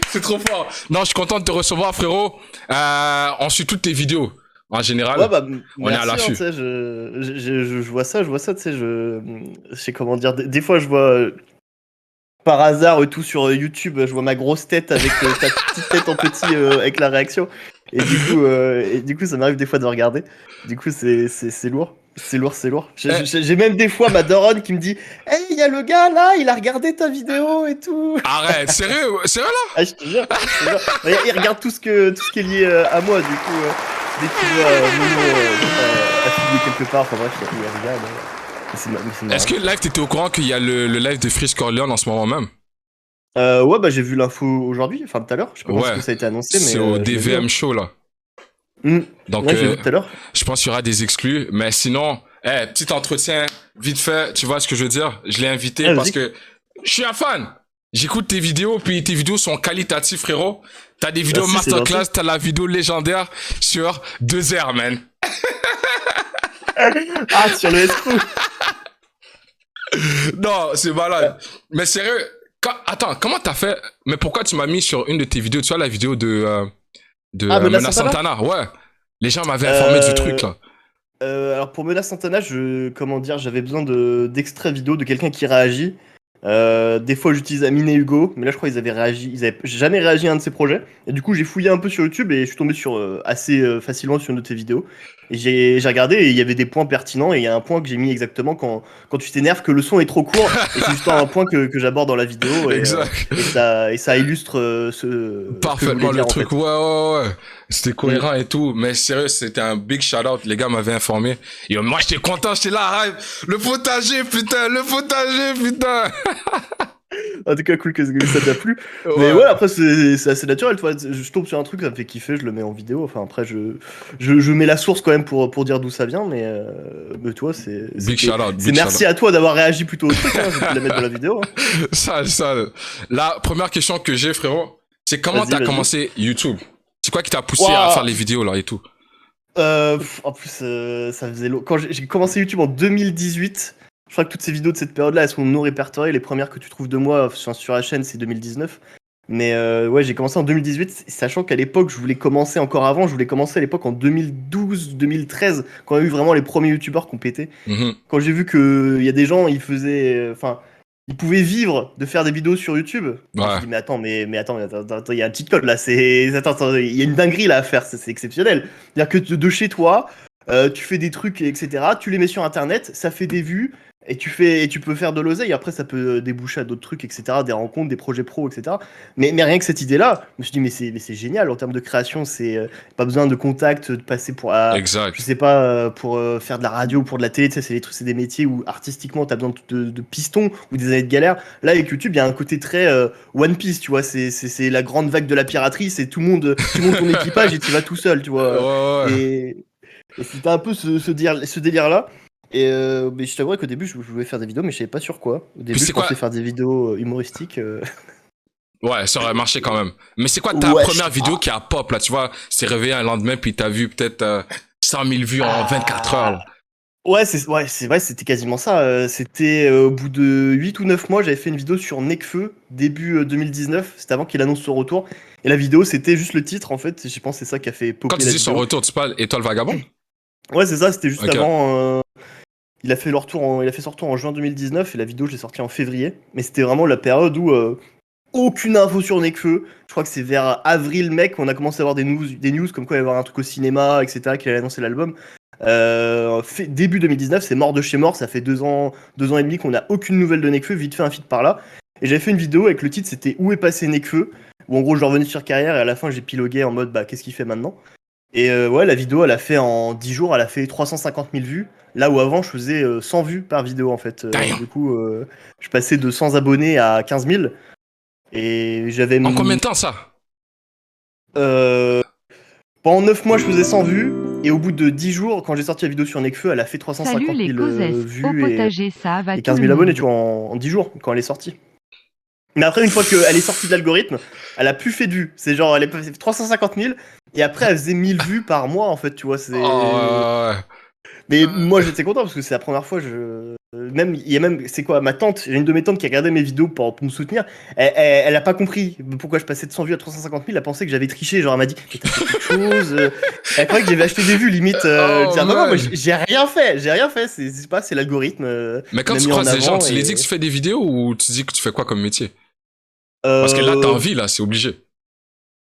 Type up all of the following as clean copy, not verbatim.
C'est trop fort. Non, je suis content de te recevoir, frérot. On suit toutes tes vidéos. En Ouais, général, bah, on est à merci, hein, tu l'affût. sais, je vois ça, tu sais, je sais comment dire, des fois, je vois, par hasard, tout sur YouTube, je vois ma grosse tête avec ta petite tête en petit, avec la réaction, et du coup, ça m'arrive des fois de regarder, du coup, c'est lourd, c'est lourd, c'est lourd. Eh, J'ai même des fois ma daronne qui me dit, hey, il y a le gars là, il a regardé ta vidéo et tout. arrête, sérieux, sérieux là? Ah, je te jure, je te jure. Il regarde tout ce qui est lié à moi, du coup, dès qu'il voit mon nom affilié quelque part, enfin bref, il regarde. Mais c'est Est-ce marrant. que live, t'étais au courant qu'il y a le live de Freeze Corleone en ce moment même? Ouais, bah j'ai vu l'info aujourd'hui, enfin tout à l'heure. Je sais pas quand est-ce Ouais, que ça a été annoncé, mais c'est au je l'ai vu. Hein. DVM Show là. Donc, Ouais, je l'ai vu tout à l'heure. je pense qu'il y aura des exclus. Mais sinon, petit entretien, vite fait, tu vois ce que je veux dire? Je l'ai invité Ah, parce vas-y. que je suis un fan. J'écoute tes vidéos, puis tes vidéos sont qualitatives, frérot. T'as des vidéos Merci, c'est gentil. masterclass, t'as la vidéo légendaire sur 2 heures, man. Ah, sur le escroc. Non, c'est malade. Mais sérieux, attends, comment t'as fait? Mais pourquoi tu m'as mis sur une de tes vidéos, tu vois, la vidéo de Ah, Mena Mena Santana? Santana? Ouais. Les gens m'avaient informé du truc, euh, là. alors pour Mena Santana, comment dire, j'avais besoin d'extraits vidéo de quelqu'un qui réagit. Des fois, j'utilise Amine et Hugo, mais là, je crois qu'ils avaient réagi. Ils avaient jamais réagi à un de ces projets. Et du coup, j'ai fouillé un peu sur YouTube et je suis tombé sur assez facilement sur une de tes vidéos. Et j'ai regardé et il y avait des points pertinents. Et il y a un point que j'ai mis exactement quand tu t'énerves que le son est trop court. Et c'est justement un point que j'aborde dans la vidéo. Exact. Et ça illustre ce que je voulais Parfaitement le dire en truc, fait. ouais, ouais, ouais. C'était Mm. cohérent et tout. Mais sérieux, c'était un big shout out. Les gars m'avaient informé. Et moi, j'étais content, j'étais là, le potager, putain, le potager, putain. En tout cas, cool que ça t'a plu. Mais ouais, Ouais. après, c'est assez naturel. Tu vois. Je tombe sur un truc, ça me fait kiffer, je le mets en vidéo. Enfin, après, je mets la source quand même pour dire d'où ça vient. Mais toi, Big shout out, c'est big shout merci out. à toi d'avoir réagi plutôt au truc. Hein. J'ai pu la mettre dans la vidéo. Hein. Ça. La première question que j'ai, frérot, c'est comment Vas-y, t'as vas-y. commencé YouTube? C'est quoi qui t'a poussé à faire Waouh! les vidéos, là, et tout? En plus, ça faisait quand j'ai commencé YouTube en 2018, je crois que toutes ces vidéos de cette période-là, elles sont non répertoriées. Les premières que tu trouves de moi sur la chaîne, c'est 2019. Mais ouais, j'ai commencé en 2018, sachant qu'à l'époque, je voulais commencer encore avant. Je voulais commencer à l'époque en 2012-2013, quand il y a eu vraiment les premiers YouTubeurs qui ont pété. Mhm. Quand j'ai vu qu'il y a des gens, ils faisaient, enfin, ils pouvaient vivre de faire des vidéos sur YouTube. Je me suis Ouais. dit, attends, il y a un cheat code là. Attends, il y a une dinguerie là à faire. C'est exceptionnel. C'est-à-dire que de chez toi, tu fais des trucs, etc. Tu les mets sur Internet, ça fait des vues. Et tu peux faire de l'oseille, après ça peut déboucher à d'autres trucs, etc., des rencontres, des projets pro, etc. Mais rien que cette idée-là, je me suis dit, mais c'est génial en termes de création, c'est pas besoin de contact, de passer je Exact. sais pas, pour faire de la radio ou pour de la télé, tu sais, c'est des trucs, c'est des métiers où artistiquement t'as besoin de pistons ou des années de galère. Là, avec YouTube, il y a un côté très One Piece, tu vois, c'est la grande vague de la piraterie, c'est tout le monde, tu montes ton équipage et tu vas tout seul, tu Ouais, vois. ouais. Et c'était un peu ce délire-là. Mais je t'avouerais qu'au début, je voulais faire des vidéos, mais je savais pas sur quoi. Au Puis début, je c'est quoi? pensais faire des vidéos humoristiques. Ouais, ça aurait marché quand même. Mais c'est quoi ta Ouais, je première sais vidéo pas. qui a pop, là, tu vois? C'est réveillé un lendemain, puis t'as vu peut-être 100 000 vues en 24 heures, Ah. là. Ouais, c'est vrai, c'était quasiment ça. C'était au bout de 8 ou 9 mois, j'avais fait une vidéo sur Nekfeu, début 2019. C'était avant qu'il annonce son retour. Et la vidéo, c'était juste le titre, en fait. Je pense que c'est ça qui a fait Quand popper tu la dis son vidéo. retour, tu parles Étoile Vagabonde? Ouais, c'est ça, c'était juste Ok. avant. Il a fait son retour en juin 2019 et la vidéo, je l'ai sortie en février. Mais c'était vraiment la période où aucune info sur Nekfeu. Je crois que c'est vers avril, mec, qu'on a commencé à avoir des news comme quoi il va y avoir un truc au cinéma, etc., qu'il allait annoncer l'album. Début 2019, c'est mort de chez mort. Ça fait 2 ans et demi qu'on n'a aucune nouvelle de Nekfeu. Vite fait un feed par là. Et j'avais fait une vidéo avec le titre, c'était Où est passé Nekfeu? Où en gros, je revenais sur carrière et à la fin, j'ai pilogué en mode bah, qu'est-ce qu'il fait maintenant? Et ouais, la vidéo, elle a fait en 10 jours, elle a fait 350 000 vues. Là où avant, je faisais 100 vues par vidéo en fait. Damn. Du coup, je passais de 100 abonnés à 15 000. Et j'avais. En combien de temps, ça? euh, Pendant 9 mois, je faisais 100 vues. Et au bout de 10 jours, quand j'ai sorti la vidéo sur Nekfeu, elle a fait Salut 350 les 000 causes, au vues potager ça va et tout 15 le 000 abonnés, tu monde. vois, en 10 jours, quand elle est sortie. Mais après, une fois qu'elle est sortie de l'algorithme, elle a plus fait de vues. C'est genre, elle est passée 350 000. Et après, elle faisait 1000 vues par mois, en fait, tu vois. Oh, Mais moi, j'étais content parce que c'est la première fois. même, il y a même, c'est quoi, ma tante, j'ai une de mes tantes qui a regardé mes vidéos pour me soutenir, elle a pas compris pourquoi je passais de 100 vues à 350 000, elle a pensé que j'avais triché, genre elle m'a dit, mais t'as fait quelque chose, elle croyait que j'avais acheté des vues, limite, Oh dire, non, moi man. j'ai rien fait, c'est pas, c'est l'algorithme, Mais quand m'a tu mis en croises des gens, avant, tu les dis que et, tu fais des vidéos ou tu dis que tu fais quoi comme métier? Parce que là, t'as euh, envie, là, c'est obligé.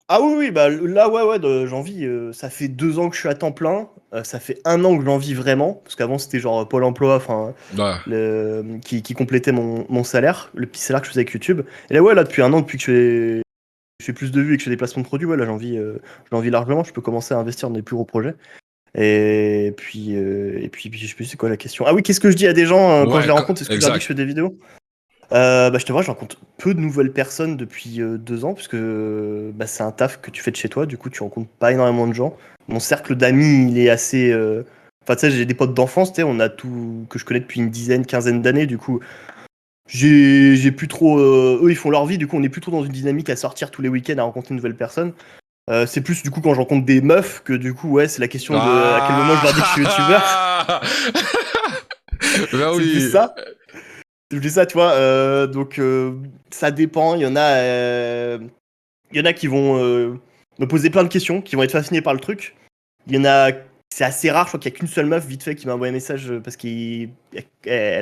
ah oui, oui, bah là, ouais, j'en vis. Ça fait 2 ans que je suis à temps plein. Ça fait 1 an que j'en vis vraiment. Parce qu'avant, c'était genre Pôle emploi, enfin, Ouais. qui complétait mon salaire, le petit salaire que je faisais avec YouTube. Et là, ouais, là, depuis 1 an, depuis que je fais plus de vues et que je fais des placements de produits, ouais, là, j'en vis largement. Je peux commencer à investir dans des plus gros projets. Et puis, je sais plus c'est quoi la question. Ah oui, qu'est-ce que je dis à des gens quand je Ouais, les rencontre? Est-ce que je leur dis que je exact. fais des vidéos? Bah, je te vois, je rencontre peu de nouvelles personnes depuis 2 ans, parce que bah, c'est un taf que tu fais de chez toi, du coup, tu rencontres pas énormément de gens. Mon cercle d'amis, il est assez. Enfin, tu sais, j'ai des potes d'enfance, tu sais, on a tout que je connais depuis une dizaine, quinzaine d'années, du coup, j'ai plus trop. Eux, ils font leur vie, du coup, on est plutôt dans une dynamique à sortir tous les week-ends, à rencontrer une nouvelle personne. C'est plus, du coup, quand je rencontre des meufs que, du coup, ouais, c'est la question de à quel moment je leur dis que je suis youtubeur. Ah! Ben C'est plus oui. ça. Je dis ça, tu vois. Donc, ça dépend. Il y en a qui vont me poser plein de questions, qui vont être fascinés par le truc. Il y en a, c'est assez rare, je crois qu'il y a qu'une seule meuf vite fait qui m'a envoyé un message parce qu'elle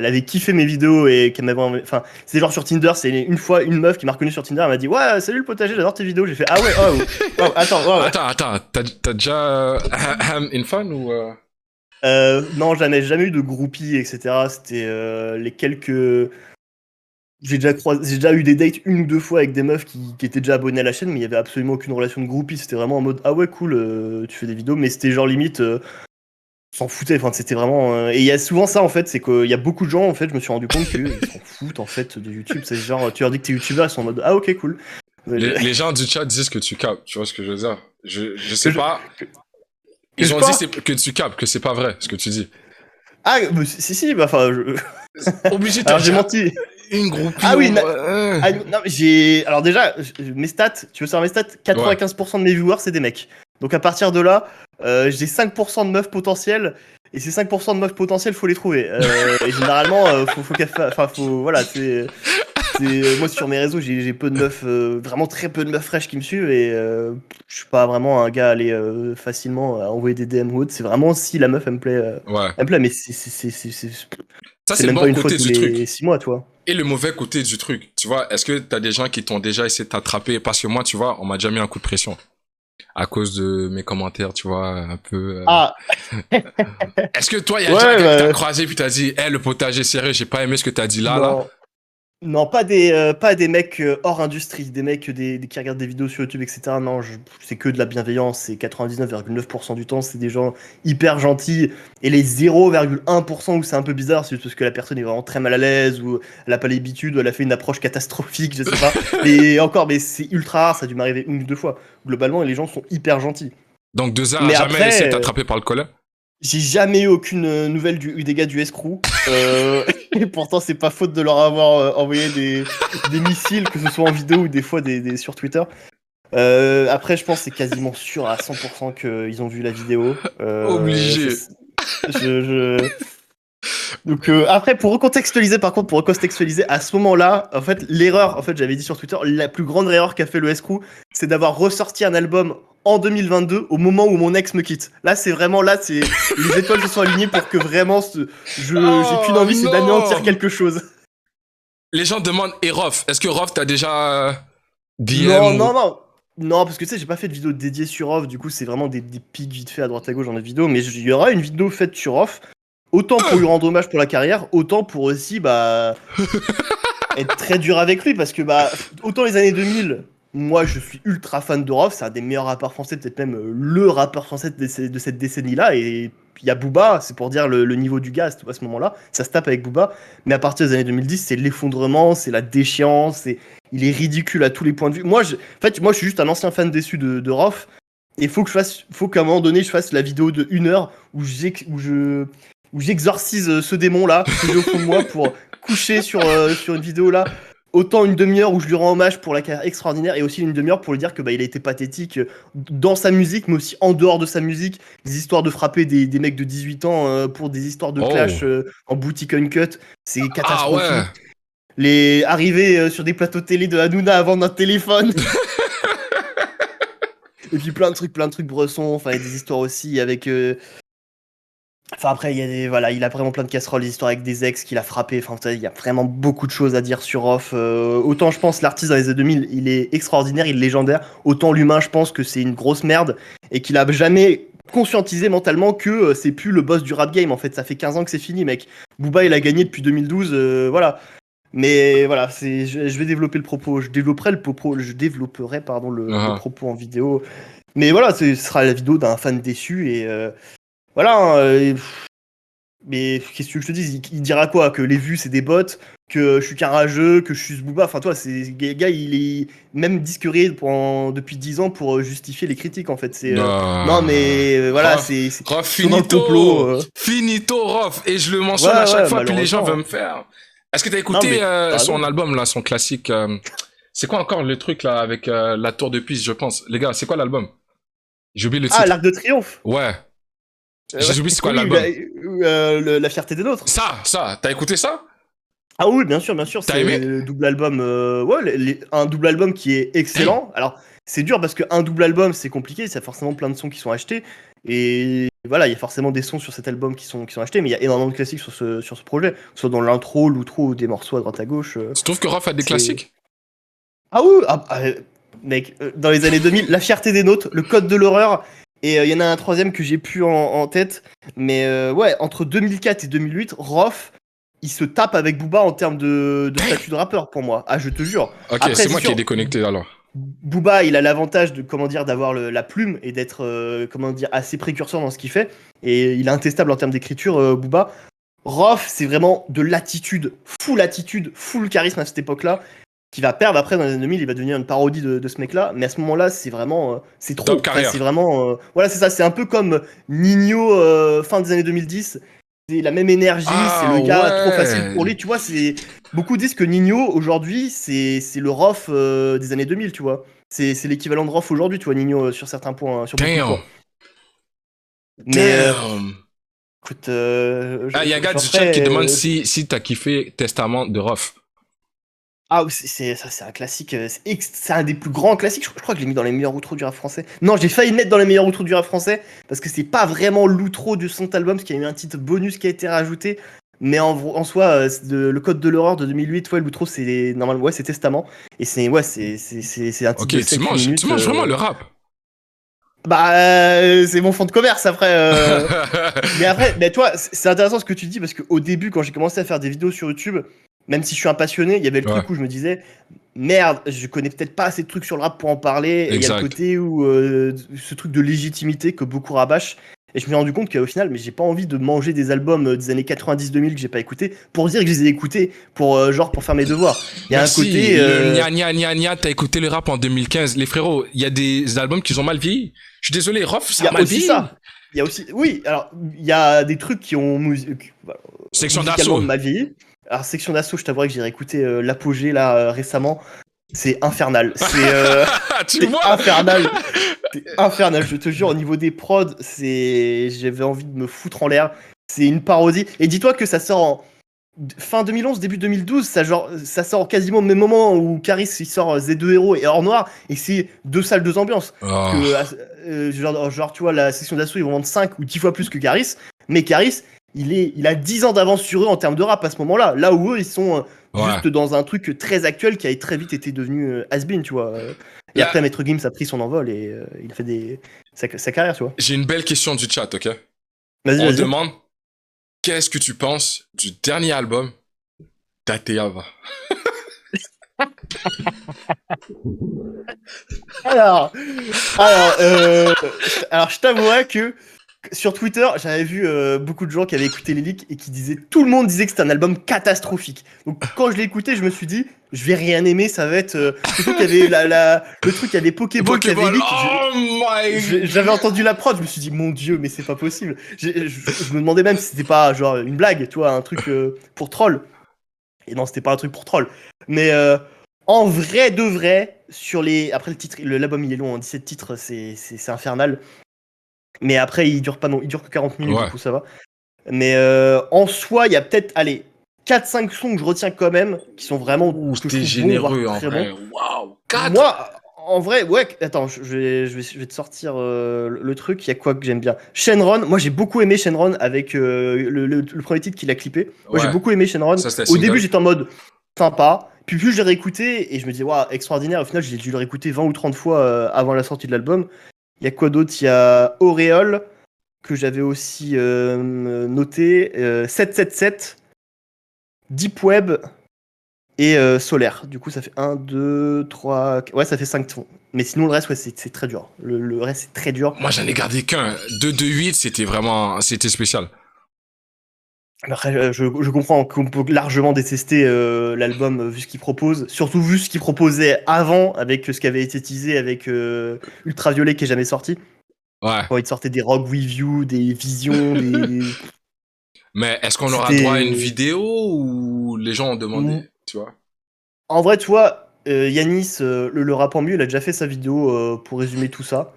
avait kiffé mes vidéos et qu'elle m'avait envoyé. Enfin, c'est genre sur Tinder, c'est une fois une meuf qui m'a reconnu sur Tinder, elle m'a dit ouais, salut le potager, j'adore tes vidéos. J'ai fait ah ouais, attends, Attends, t'as déjà une fan ou non, jamais eu de groupie, etc. C'était les quelques. J'ai déjà eu des dates 1 ou 2 fois avec des meufs qui étaient déjà abonnées à la chaîne, mais il y avait absolument aucune relation de groupie. C'était vraiment en mode ah ouais cool, tu fais des vidéos, mais c'était genre limite s'en foutait. Enfin, c'était vraiment. Et il y a souvent ça en fait, c'est qu'il y a beaucoup de gens en fait, je me suis rendu compte qu'ils s'en foutent en fait de YouTube. C'est genre tu leur dis que t'es youtubeur, ils sont en mode ah ok cool. les gens du chat disent que tu capes, tu vois ce que je veux dire? Je Que sais je, pas. que Ils je ont dit quoi? que tu capes, que c'est pas vrai ce que tu dis. Ah si, bah enfin. Obligé, t'as Alors j'ai déjà menti. une groupie Ah au oui, moins. non, mais j'ai. Alors déjà, mes stats, tu veux savoir mes stats? Ouais. 95% de mes viewers, c'est des mecs. Donc à partir de là, j'ai 5% de meufs potentielles. Et ces 5% de meufs potentielles, faut les trouver. Et généralement, faut qu'elles enfin, faut. Voilà, moi, sur mes réseaux, j'ai peu de meufs, vraiment très peu de meufs fraîches qui me suivent. Et je suis pas vraiment un gars à aller facilement envoyer des DM ou autre. C'est vraiment si la meuf, Ouais. elle me plaît. Mais Ça, c'est c'est le même bon pas une fois côté tous du les truc. 6 mois, tu vois. Et le mauvais côté du truc. Tu vois, est-ce que t'as des gens qui t'ont déjà essayé de t'attraper? Parce que moi, tu vois, on m'a déjà mis un coup de pression. À cause de mes commentaires, tu vois, un peu. Ah, Est-ce que toi, il y a déjà un ouais, gars que t'as bah. croisé puis t'as dit, le potager serré, j'ai pas aimé ce que t'as dit là? Non, non, pas des mecs hors industrie, des mecs qui regardent des vidéos sur YouTube, etc. Non, c'est que de la bienveillance, c'est 99,9% du temps, c'est des gens hyper gentils. Et les 0,1% où c'est un peu bizarre, c'est juste parce que la personne est vraiment très mal à l'aise, ou elle a pas l'habitude, ou elle a fait une approche catastrophique, je sais pas. Mais encore, mais c'est ultra rare, ça a dû m'arriver 1 ou 2 fois. Globalement, les gens sont hyper gentils. Donc, Deza a Mais jamais essayé de après, t'attraper par le collet? j'ai jamais eu aucune nouvelle des gars du escrew. Et pourtant, c'est pas faute de leur avoir envoyé des missiles, que ce soit en vidéo ou des fois sur Twitter. Après, je pense que c'est quasiment sûr à 100% qu'ils ont vu la vidéo. Obligé. Donc après, pour recontextualiser, par contre, pour recontextualiser, à ce moment-là, en fait, l'erreur, en fait, j'avais dit sur Twitter, la plus grande erreur qu'a fait le escrew, c'est d'avoir ressorti un album en 2022 au moment où mon ex me quitte. Là, c'est les étoiles se sont alignées pour que vraiment, j'ai qu'une Oh envie, c'est d'anéantir non! quelque chose. Les gens demandent, et Rof, est-ce que Rof t'as déjà Non, DM non, ou... non. Non, parce que tu sais, j'ai pas fait de vidéo dédiée sur Off, du coup, c'est vraiment des pics vite fait à droite à gauche dans la vidéo, mais il y aura une vidéo faite sur Off, autant pour lui rendre hommage pour la carrière, autant pour aussi, bah, être très dur avec lui, parce que, bah, autant les années 2000, moi, je suis ultra fan de Rof, c'est un des meilleurs rappeurs français, peut-être même le rappeur français de cette décennie-là, et il y a Booba, c'est pour dire le niveau du gars à ce moment-là, ça se tape avec Booba, mais à partir des années 2010, c'est l'effondrement, c'est la déchéance, il est ridicule à tous les points de vue. En fait, moi, je suis juste un ancien fan déçu de Rof, et faut qu'à un moment donné, je fasse la vidéo de 1 heure où j'exorcise ce démon-là que j'ai au fond de moi pour coucher sur une vidéo là autant une demi-heure où je lui rends hommage pour la carrière extraordinaire et aussi une demi-heure pour lui dire que bah, il a été pathétique dans sa musique, mais aussi en dehors de sa musique. Des histoires de frapper des mecs de 18 ans pour des histoires de clash en boutique uncut, c'est catastrophique. Ah ouais. Les arrivées sur des plateaux télé de Hanouna à vendre un téléphone. Et puis plein de trucs Bresson. Enfin, il y a des histoires aussi avec. Enfin, après, il y a il a vraiment plein de casseroles, des histoires avec des ex qu'il a frappé. Enfin, il y a vraiment beaucoup de choses à dire sur Off. Autant, je pense, l'artiste dans les années 2000, il est extraordinaire, il est légendaire. Autant l'humain, je pense que c'est une grosse merde et qu'il a jamais conscientisé mentalement que c'est plus le boss du rap game. En fait, ça fait 15 ans que c'est fini, mec. Booba, il a gagné depuis 2012. Voilà. Mais voilà, je vais développer le propos. Je développerai le propos en vidéo. Mais voilà, ce sera la vidéo d'un fan déçu et voilà. Mais qu'est-ce que je te dis, il dira quoi? Que les vues c'est des bots, que je suis qu'un rageux, que je suis ce Booba. Enfin, toi, le gars, il est même disqueré depuis 10 ans pour justifier les critiques en fait. Non, mais voilà, c'est Rof, dans le complot. Finito, Rof. Et je le mentionne à chaque fois, puis les gens veulent me faire. Est-ce que t'as écouté son album, là, son classique c'est quoi encore le truc, là, avec la tour de Pise, je pense? Les gars, c'est quoi l'album? J'ai oublié le titre. Ah, l'Arc de Triomphe. Ouais. J'ai oublié c'est quoi l'album. La fierté des nôtres. Ça. T'as écouté ça? Ah oui, bien sûr. C'est le double album. Un double album qui est excellent. Alors, c'est dur parce qu'un double album, c'est compliqué. Il y a forcément plein de sons qui sont achetés. Et voilà, il y a forcément des sons sur cet album qui sont achetés. Mais il y a énormément de classiques sur ce projet. Soit dans l'intro, l'outro ou des morceaux à droite à gauche. Tu trouves que Rof a des classiques? Ah oui, mec, dans les années 2000, La fierté des nôtres, Le code de l'horreur. Et il y en a un troisième que j'ai plus en tête. Mais ouais, entre 2004 et 2008, Rof, il se tape avec Booba en termes de statut de rappeur pour moi. Ah, je te jure. Ok, après, c'est moi qui ai déconnecté alors. Booba, il a l'avantage de d'avoir la plume et d'être assez précurseur dans ce qu'il fait. Et il est intestable en termes d'écriture, Booba. Rof, c'est vraiment de l'attitude, full charisme à cette époque-là, qui va perdre après dans les années 2000, il va devenir une parodie de ce mec-là, mais à ce moment-là, c'est vraiment, c'est trop. C'est vraiment, voilà, c'est ça, c'est un peu comme Nino fin des années 2010, c'est la même énergie, c'est le gars trop facile pour lui, tu vois, beaucoup disent que Nino, aujourd'hui, c'est le Rof des années 2000, tu vois, c'est l'équivalent de Rof aujourd'hui, tu vois, Nino, sur certains points, sur beaucoup de points. Mais, écoute, il y a un gars du chat qui demande si t'as kiffé Testament de Rof. Ah, c'est un classique, c'est un des plus grands classiques. Je crois que je l'ai mis dans les meilleurs outros du rap français. Non, j'ai failli le mettre dans les meilleurs outros du rap français parce que c'est pas vraiment l'outro de son album, parce qu'il y a eu un titre bonus qui a été rajouté. Mais en soi, le code de l'horreur de 2008, ouais, l'outro c'est normalement, ouais, c'est Testament. Et c'est un titre. Ok, tu manges vraiment le rap. Bah, c'est mon fond de commerce après. Mais toi, c'est intéressant ce que tu dis parce qu'au début, quand j'ai commencé à faire des vidéos sur YouTube, même si je suis un passionné, il y avait le truc où je me disais merde, je connais peut-être pas assez de trucs sur le rap pour en parler. Et il y a le côté où ce truc de légitimité que beaucoup rabâchent. Et je me suis rendu compte qu'au final, mais j'ai pas envie de manger des albums des années 90-2000 que j'ai pas écoutés pour dire que je les ai écoutés pour faire mes devoirs. Il y a un côté. Nya, t'as écouté le rap en 2015. Les frérots, il y a des albums qui ont mal vieilli. Je suis désolé, Rof, ça a mal vieilli. Il y a aussi, oui, alors il y a des trucs qui ont Section d'assaut mal vieilli. Alors Section d'assaut, je t'avouerais que j'ai réécouté l'apogée là récemment. C'est infernal. C'est infernal. C'est infernal, je te jure, au niveau des prods, j'avais envie de me foutre en l'air. C'est une parodie. Et dis-toi que ça sort en fin 2011, début 2012, ça sort quasiment au même moment où Caris il sort Z2 Héros et Hors Noir, et c'est 2 salles, 2 ambiances. Genre, tu vois, la section d'assaut, ils vont vendre 5 ou 10 fois plus que Caris, mais Caris, il a 10 ans d'avance sur eux en termes de rap à ce moment-là, là où eux, ils sont juste dans un truc très actuel qui a très vite été devenu has-been, tu vois. Et après, Maître Gims a pris son envol et il a fait sa carrière, tu vois. J'ai une belle question du chat, ok? Vas-y. Demande, qu'est-ce que tu penses du dernier album d'Ateava? Alors, je t'avouerais que sur Twitter, j'avais vu beaucoup de gens qui avaient écouté les leaks et tout le monde disait que c'était un album catastrophique. Donc quand je l'ai écouté, je me suis dit, je vais rien aimer, ça va être surtout qu'il y avait le truc, il y a des Pokéballs qui avaient leak. J'avais entendu la prod, je me suis dit mon dieu, mais c'est pas possible. Je me demandais même si c'était pas genre une blague, tu vois, un truc pour troll. Et non, c'était pas un truc pour troll. Mais en vrai de vrai, après l'album il est long, 17 titres, c'est infernal. Mais après, il dure que 40 minutes, du coup ça va. Mais en soi, il y a peut-être, 4-5 sons que je retiens quand même, qui sont vraiment que je trouve généreux, bons, voire très bons. Waouh, 4. Moi, en vrai, ouais, attends, je vais te sortir le truc. Il y a quoi que j'aime bien? Shenron, moi j'ai beaucoup aimé Shenron avec le premier titre qu'il a clippé. Moi j'ai beaucoup aimé Shenron. Au début, j'étais en mode sympa. Puis plus je l'ai réécouté et je me dis, waouh, extraordinaire. Au final, j'ai dû le réécouter 20 ou 30 fois avant la sortie de l'album. Il y a quoi d'autre? Il y a Auréole, que j'avais aussi noté. 777, Deep Web et Solaire. Du coup, ça fait 1, 2, 3... Ouais, ça fait 5 tons. Mais sinon, le reste, ouais, c'est très dur. Le reste, c'est très dur. Moi, j'en ai gardé qu'un. 228, c'était spécial. Après, je comprends qu'on peut largement détester l'album vu ce qu'il propose. Surtout vu ce qu'il proposait avant, avec ce qui avait été teasé avec Ultraviolet qui est jamais sorti. Ouais. Quand il sortait des Rogue Review, des Visions, des... Mais est-ce qu'on aura droit à une vidéo ou les gens ont demandé, tu vois? En vrai, tu vois, Yanis, le rap en mieux, il a déjà fait sa vidéo pour résumer tout ça.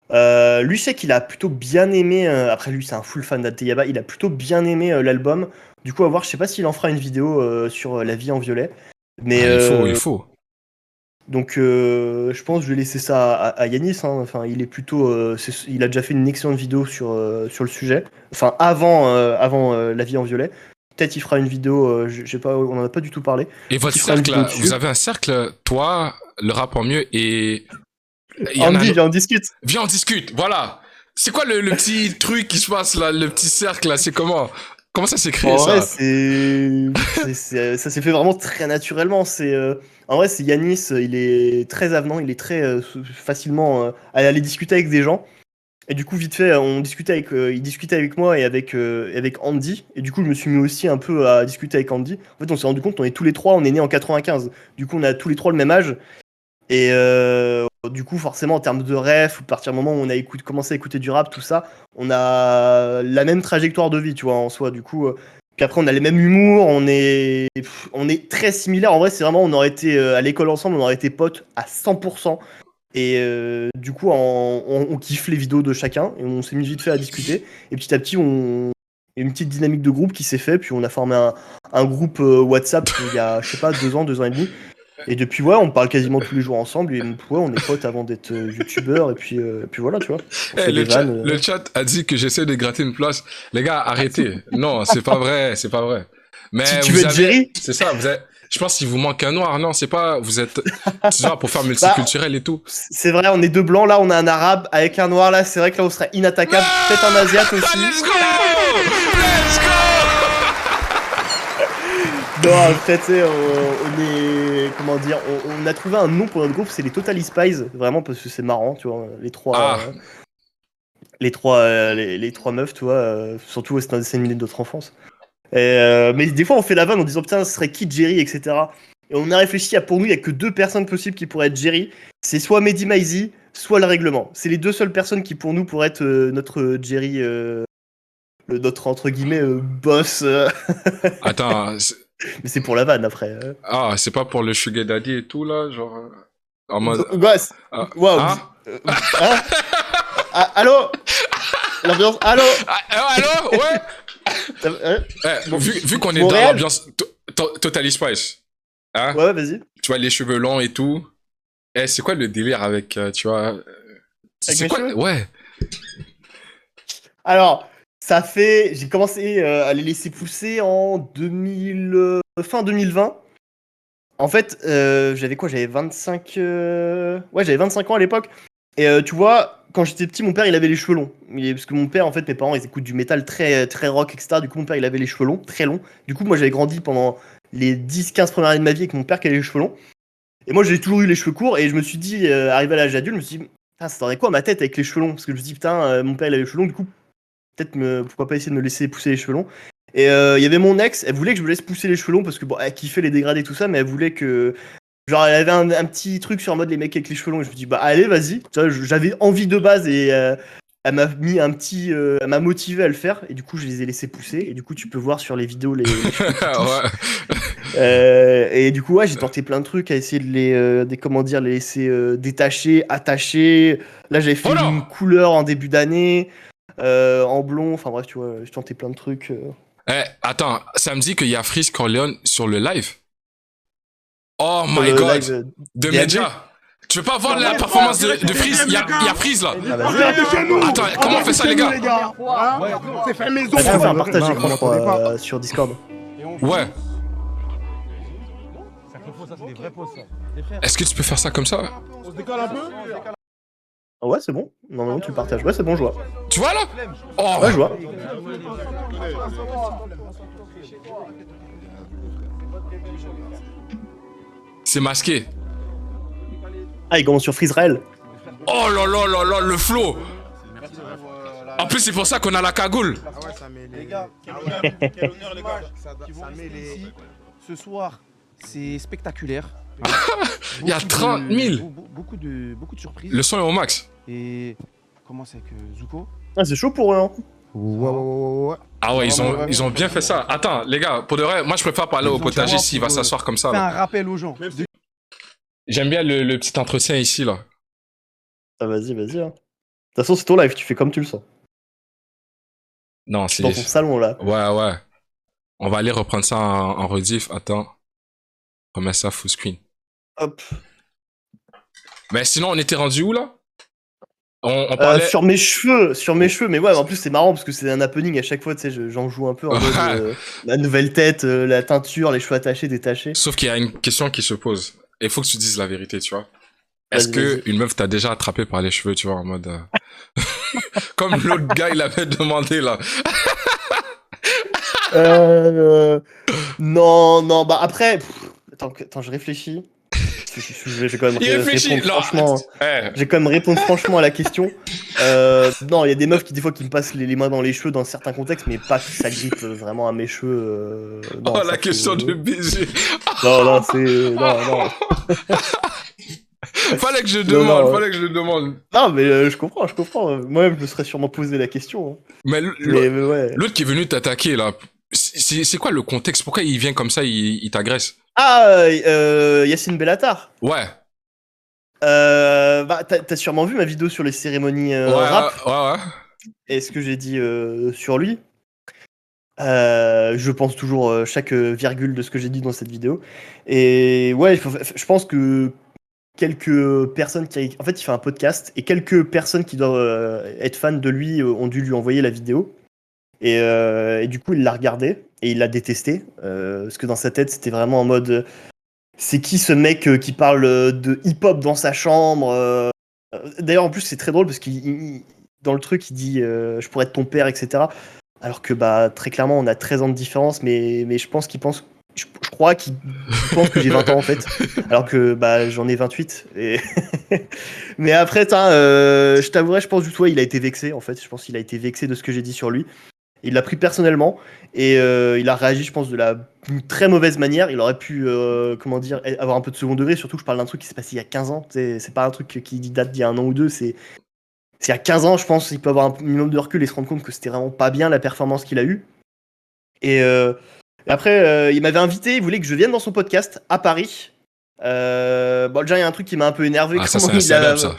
Lui, je sais qu'il a plutôt bien aimé. Après, lui, c'est un full fan d'Ateyaba. Il a plutôt bien aimé l'album. Du coup, à voir, je sais pas s'il en fera une vidéo sur La vie en violet. Mais il faut. Donc, je pense que je vais laisser ça à Yanis. Hein. Enfin, il est plutôt. Il a déjà fait une excellente vidéo sur le sujet. Enfin, avant La vie en violet. Peut-être il fera une vidéo. Je sais pas, on en a pas du tout parlé. Et votre cercle, vous avez un cercle, toi, le rap en mieux et. Andy, viens, on discute. Viens, on discute, voilà. C'est quoi le petit truc qui se passe là, le petit cercle là, c'est comment? Comment ça s'est créé ça? En vrai, ça s'est fait vraiment très naturellement. En vrai, c'est Yanis, il est très avenant, il est très facilement à aller discuter avec des gens. Et du coup, vite fait, il discutait avec moi et avec Andy. Et du coup, je me suis mis aussi un peu à discuter avec Andy. En fait, on s'est rendu compte, on est tous les trois, on est nés en 95. Du coup, on a tous les trois le même âge. Et du coup, forcément, en termes de ref, à partir du moment où on a commencé à écouter du rap, tout ça, on a la même trajectoire de vie, tu vois, en soi. Du coup, puis après, on a les mêmes humours, on est très similaires. En vrai, c'est vraiment, on aurait été à l'école ensemble, on aurait été potes à 100%. Et du coup, on kiffe les vidéos de chacun et on s'est mis vite fait à discuter. Et petit à petit, il y a une petite dynamique de groupe qui s'est fait. Puis on a formé un groupe WhatsApp il y a, je sais pas, 2 ans, 2 ans et demi. Et depuis, ouais, on parle quasiment tous les jours ensemble. Et ouais, on est potes avant d'être youtubeurs. Et puis voilà, tu vois. Le chat a dit que j'essaie de gratter une place. Les gars, arrêtez. Non, c'est pas vrai, c'est pas vrai. Mais tu veux être Jerry? C'est ça, je pense qu'il vous manque un noir, non, c'est pas, vous êtes, c'est genre pour faire multiculturel et tout. C'est vrai, on est deux blancs, là, on a un arabe avec un noir, là, c'est vrai que là, on serait inattaquable. Peut-être un asiate aussi. Let's go! Let's go! Non, après, tu sais, on est, comment dire, on a trouvé un nom pour notre groupe, c'est les Totally Spies, vraiment, parce que c'est marrant, tu vois, les trois meufs, tu vois, surtout, c'est un dessin animé de notre enfance. Mais des fois, on fait la vanne en disant putain, ce serait qui Jerry, etc. Et on a réfléchi à pour nous, il n'y a que 2 personnes possibles qui pourraient être Jerry. C'est soit Mehdi Maizi, soit le règlement. C'est les 2 seules personnes qui, pour nous, pourraient être notre Jerry, notre entre guillemets boss. Attends. Mais c'est pour la vanne après. Ah, c'est pas pour le Sugar Daddy et tout là, genre. En mode. Wow. Hein allô? L'ambiance. Allô? Allô? Ouais? Vu qu'on est dans l'ambiance Totally Spice, hein? Ouais, vas-y. Tu vois, les cheveux longs et tout. C'est quoi le délire avec, tu vois? C'est quoi? Cheveux? Ouais. Alors, j'ai commencé à les laisser pousser en fin 2020. En fait, j'avais quoi? J'avais 25... Ouais, j'avais 25 ans à l'époque. Et tu vois, quand j'étais petit, mon père, il avait les cheveux longs. Parce que mon père, en fait, mes parents, ils écoutent du métal très, très rock, etc. Du coup, mon père, il avait les cheveux longs, très longs. Du coup, moi, j'avais grandi pendant les 10-15 premières années de ma vie avec mon père qui avait les cheveux longs. Et moi, j'ai toujours eu les cheveux courts. Et je me suis dit, arrivé à l'âge adulte, je me suis dit, ça tendrait quoi ma tête avec les cheveux longs? Parce que je me suis dit, putain, mon père, il avait les cheveux longs. Du coup, pourquoi pas essayer de me laisser pousser les cheveux longs. Et il y avait mon ex, elle voulait que je me laisse pousser les cheveux longs parce que bon, elle kiffait les dégradés tout ça, mais elle voulait que genre elle avait un petit truc sur en mode les mecs avec les cheveux longs. Et je me dis bah allez vas-y, j'avais envie de base et elle m'a mis elle m'a motivé à le faire et du coup je les ai laissés pousser et du coup tu peux voir sur les vidéos les cheveux qui poussent. Et du coup, ouais, j'ai tenté plein de trucs à essayer de les laisser détacher, attacher. Là, j'avais fait une couleur en début d'année, en blond. Enfin bref, tu vois, j'ai tenté plein de trucs. Attends, ça me dit qu'il y a Freeze Corleone sur le live. Oh my god, de Media. Tu veux pas voir la performance de Freeze? Il y a Freeze là. Attends, comment on fait ça, les gars? C'est fait maison. On va faire un partage d'écran, je crois, sur Discord. Ouais. Est-ce que tu peux faire ça comme ça? On se décolle un peu? Ouais, c'est bon. Non, tu le partages. Ouais, c'est bon, je vois. Tu vois là? Oh. Ouais, je vois. C'est masqué. Ah, il commence sur Freezerael. Oh là là là là, le flow. En plus, c'est pour ça qu'on a la cagoule. Ah ouais, ça met les gars. Quel honneur, les gars. Ça met les... Ce soir, c'est spectaculaire. Il y a 30 000. Beaucoup de surprises. Le son est au max. Et comment c'est que Zuko? Ah, c'est chaud pour eux, hein. Ouais. Ah ouais, ils ont bien fait ça. Attends, les gars, pour de vrai, moi je préfère parler au potager s'il va s'asseoir comme ça. Fais un rappel aux gens. J'aime bien le petit entretien ici, là. Ah, vas-y. Hein. De toute façon, c'est ton live, tu fais comme tu le sens. Non, c'est... Dans ton salon, là. Ouais. On va aller reprendre ça en rediff. Attends. Remets ça full screen. Hop. Mais sinon, on était rendu où, là? On parlait... Sur mes cheveux, mais ouais, en plus c'est marrant parce que c'est un happening à chaque fois, tu sais, j'en joue un peu en mode la nouvelle tête, la teinture, les cheveux attachés, détachés. Sauf qu'il y a une question qui se pose. Il faut que tu dises la vérité, tu vois. Est-ce qu'une meuf t'a déjà attrapé par les cheveux, tu vois, en mode... Comme l'autre gars, il avait demandé, là. Non, bah après... Attends, je réfléchis. Je vais quand même répondre franchement. J'ai quand même répondre franchement à la question. Non, il y a des meufs qui des fois qui me passent les mains dans les cheveux dans certains contextes, mais pas que ça grippe vraiment à mes cheveux. Non, la question de baiser. Non, non. Fallait que je demande. Non, mais je comprends. Moi-même, je me serais sûrement posé la question. Hein. Mais ouais. L'autre qui est venu t'attaquer, là, c'est quoi le contexte? Pourquoi il vient comme ça, il t'agresse? Ah, Yacine Bellatar. Ouais. Bah, t'as sûrement vu ma vidéo sur les cérémonies rap. Ouais. Et ce que j'ai dit sur lui. Je pense toujours chaque virgule de ce que j'ai dit dans cette vidéo. Et ouais, je pense que quelques personnes en fait, il fait un podcast et quelques personnes qui doivent être fans de lui ont dû lui envoyer la vidéo. Et du coup, il l'a regardé et il l'a détesté. Parce que dans sa tête, c'était vraiment en mode... c'est qui ce mec qui parle de hip-hop dans sa chambre D'ailleurs, en plus, c'est très drôle parce qu'il dans le truc, il dit je pourrais être ton père, etc. Alors que bah très clairement, on a 13 ans de différence, mais je pense qu'il pense... Je crois qu'il pense que j'ai 20 ans en fait, alors que bah j'en ai 28. Mais après, je t'avouerai, je pense du tout, il a été vexé en fait. Je pense qu'il a été vexé de ce que j'ai dit sur lui. Il l'a pris personnellement et il a réagi, je pense, d'une très mauvaise manière. Il aurait pu, avoir un peu de second degré. Surtout, je parle d'un truc qui s'est passé il y a 15 ans. C'est pas un truc qui date d'il y a un an ou deux. C'est il y a 15 ans, je pense, il peut avoir un minimum de recul et se rendre compte que c'était vraiment pas bien la performance qu'il a eue. Et après, il m'avait invité, il voulait que je vienne dans son podcast à Paris. Bon, déjà, il y a un truc qui m'a un peu énervé. Ah, ça, c'est un célèbre, ça.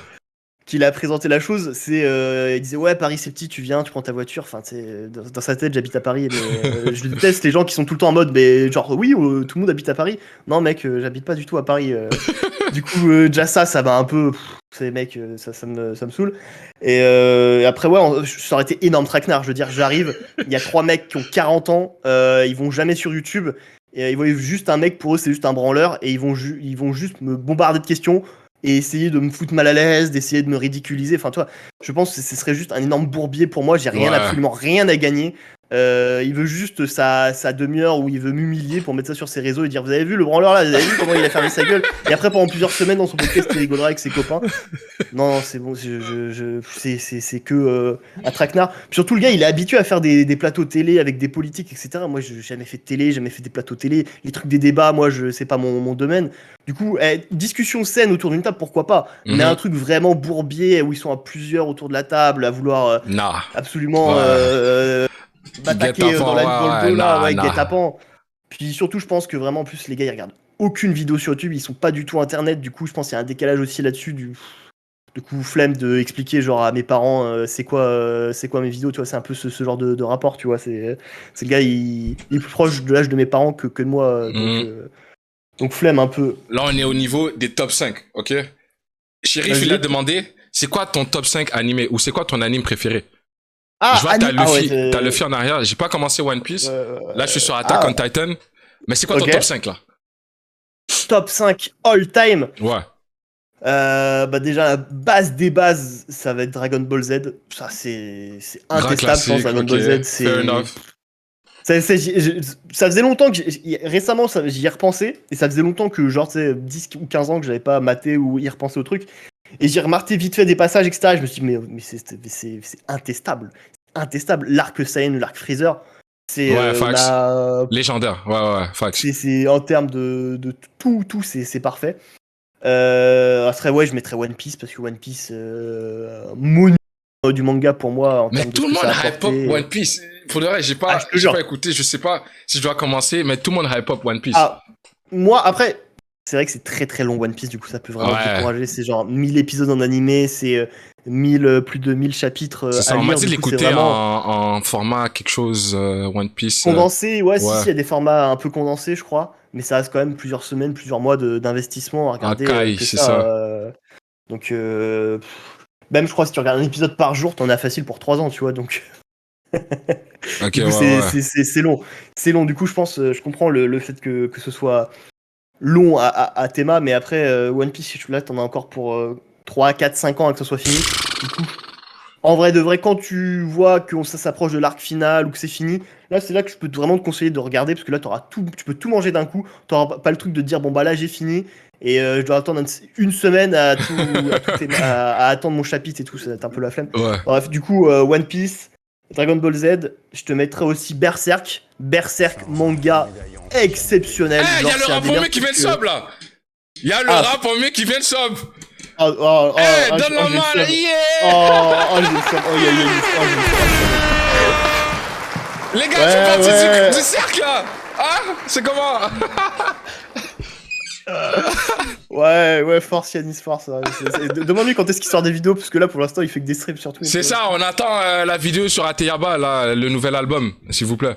Qu'il a présenté la chose, c'est il disait ouais, Paris c'est petit, tu viens, tu prends ta voiture. Enfin, dans sa tête, j'habite à Paris, mais je déteste les gens qui sont tout le temps en mode mais genre oui, tout le monde habite à Paris. Non mec, j'habite pas du tout à Paris. Du coup, déjà ça m'a un peu, c'est mec, ça me saoule. Et après ouais, ça aurait été énorme traquenard. Je veux dire, j'arrive, il y a 3 mecs qui ont 40 ans, ils vont jamais sur YouTube. Et ils voient juste un mec, pour eux c'est juste un branleur, et ils vont juste me bombarder de questions et essayer de me foutre mal à l'aise, d'essayer de me ridiculiser. Enfin, toi, je pense que ce serait juste un énorme bourbier pour moi. J'ai absolument rien à gagner. Il veut juste sa demi-heure où il veut m'humilier pour mettre ça sur ses réseaux et dire vous avez vu le branleur là, vous avez vu comment il a fermé sa gueule. Et après pendant plusieurs semaines dans son podcast il rigolera avec ses copains. Non c'est bon, c'est que un traquenard. Puis surtout le gars il est habitué à faire des plateaux télé avec des politiques etc. Moi j'ai jamais fait de télé, jamais fait des plateaux télé, les trucs des débats moi c'est pas mon domaine. Du coup discussion saine autour d'une table pourquoi pas, mais un truc vraiment bourbier où ils sont à plusieurs autour de la table à vouloir absolument m'attaquer dans le dos là, guet-apens. Puis surtout, je pense que vraiment, en plus, les gars, ils regardent aucune vidéo sur YouTube, ils sont pas du tout internet, du coup, je pense qu'il y a un décalage aussi là-dessus, du coup, flemme de expliquer genre à mes parents c'est quoi mes vidéos, tu vois, c'est un peu ce genre de rapport, tu vois, c'est le gars, il est plus proche de l'âge de mes parents que de moi, donc flemme un peu. Là, on est au niveau des top 5, ok? Shérif, il a demandé, c'est quoi ton top 5 animé, ou c'est quoi ton anime préféré? Je vois, t'as Luffy en arrière. J'ai pas commencé One Piece. Là, je suis sur Attack on Titan. Mais c'est quoi ton top 5, là? Top 5 all time? Ouais. Bah déjà, la base des bases, ça va être Dragon Ball Z. Ça, c'est intestable, je pense, Dragon Ball Z. C'est... Fair enough. Ça faisait longtemps que... Récemment, j'y ai repensé. Et ça faisait longtemps que, genre, tu sais, 10 ou 15 ans que j'avais pas maté ou y repensé au truc. Et j'ai remarqué vite fait des passages, etc. Et je me suis dit, mais c'est intestable. Intestable. L'arc Saiyan, l'arc Freezer, c'est légendaire. Ouais, fax. C'est en termes de tout, c'est parfait. Après, ouais, je mettrais One Piece parce que One Piece, monument du manga pour moi. En mais tout le monde hype up One Piece. Pour le reste, j'ai pas écouté, je sais pas si je dois commencer, mais tout le monde hype up One Piece. Moi, après, c'est vrai que c'est très très long One Piece, du coup, ça peut vraiment te décourager. C'est genre 1000 épisodes en animé, c'est plus de 1000 chapitres. C'est ça, on m'a dit de l'écouter en format quelque chose One Piece. Condensé, ouais, si, il y a des formats un peu condensés, je crois. Mais ça reste quand même plusieurs semaines, plusieurs mois d'investissement à regarder. C'est ça. Donc, même je crois que si tu regardes un épisode par jour, t'en as facile pour 3 ans, tu vois. Donc, ok, du coup, c'est long. C'est long. Du coup, je comprends le fait que ce soit long à Théma, mais après, One Piece, là, t'en as encore pour 3, 4, 5 ans à que ce soit fini. Du coup, en vrai de vrai, quand tu vois que ça s'approche de l'arc final ou que c'est fini, là c'est là que je peux vraiment te conseiller de regarder parce que là tu peux tout manger d'un coup. T'auras pas le truc de te dire bon bah là j'ai fini et je dois attendre une semaine à attendre mon chapitre et tout, ça va être un peu la flemme. Ouais. Bref, du coup One Piece, Dragon Ball Z, je te mettrai aussi Berserk, manga exceptionnel. Il y a le rap en mieux qui vient de sub là. Il y a le rap en mieux qui vient de sub. Donne la main là, les gars, je fais partie du cercle là. Ah, c'est comment? Ouais, force Yanis, force. Demande-lui quand est-ce qu'il sort des vidéos, parce que là pour l'instant il fait que des streams sur Twitch. C'est ça, on attend la vidéo sur Ateyaba, là, le nouvel album, s'il vous plaît.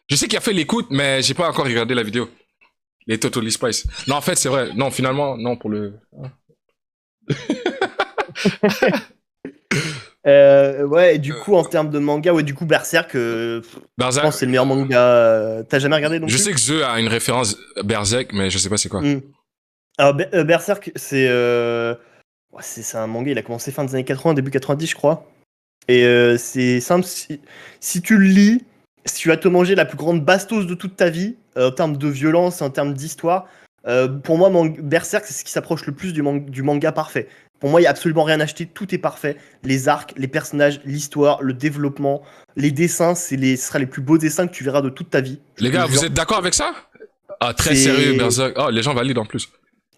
Je sais qu'il a fait l'écoute, mais j'ai pas encore regardé la vidéo. Les Totally Spice. Non, en fait, c'est vrai. Non, finalement, non, pour le... ouais, et du coup, en termes de manga, ouais, du coup, Berserk, je pense que c'est le meilleur manga. T'as jamais regardé donc? Je sais que The a une référence Berserk, mais je sais pas c'est quoi. Alors, Berserk, c'est un manga, il a commencé fin des années 80, début 90, je crois. Et c'est simple, si tu le lis, si tu vas te manger la plus grande bastos de toute ta vie, en termes de violence, en termes d'histoire, pour moi, Berserk, c'est ce qui s'approche le plus du manga parfait. Pour moi, il n'y a absolument rien à acheter, tout est parfait. Les arcs, les personnages, l'histoire, le développement, les dessins, ce sera les plus beaux dessins que tu verras de toute ta vie. Les gars, vous êtes d'accord avec ça? Ah, très sérieux, Berserk. Oh, les gens valident en plus.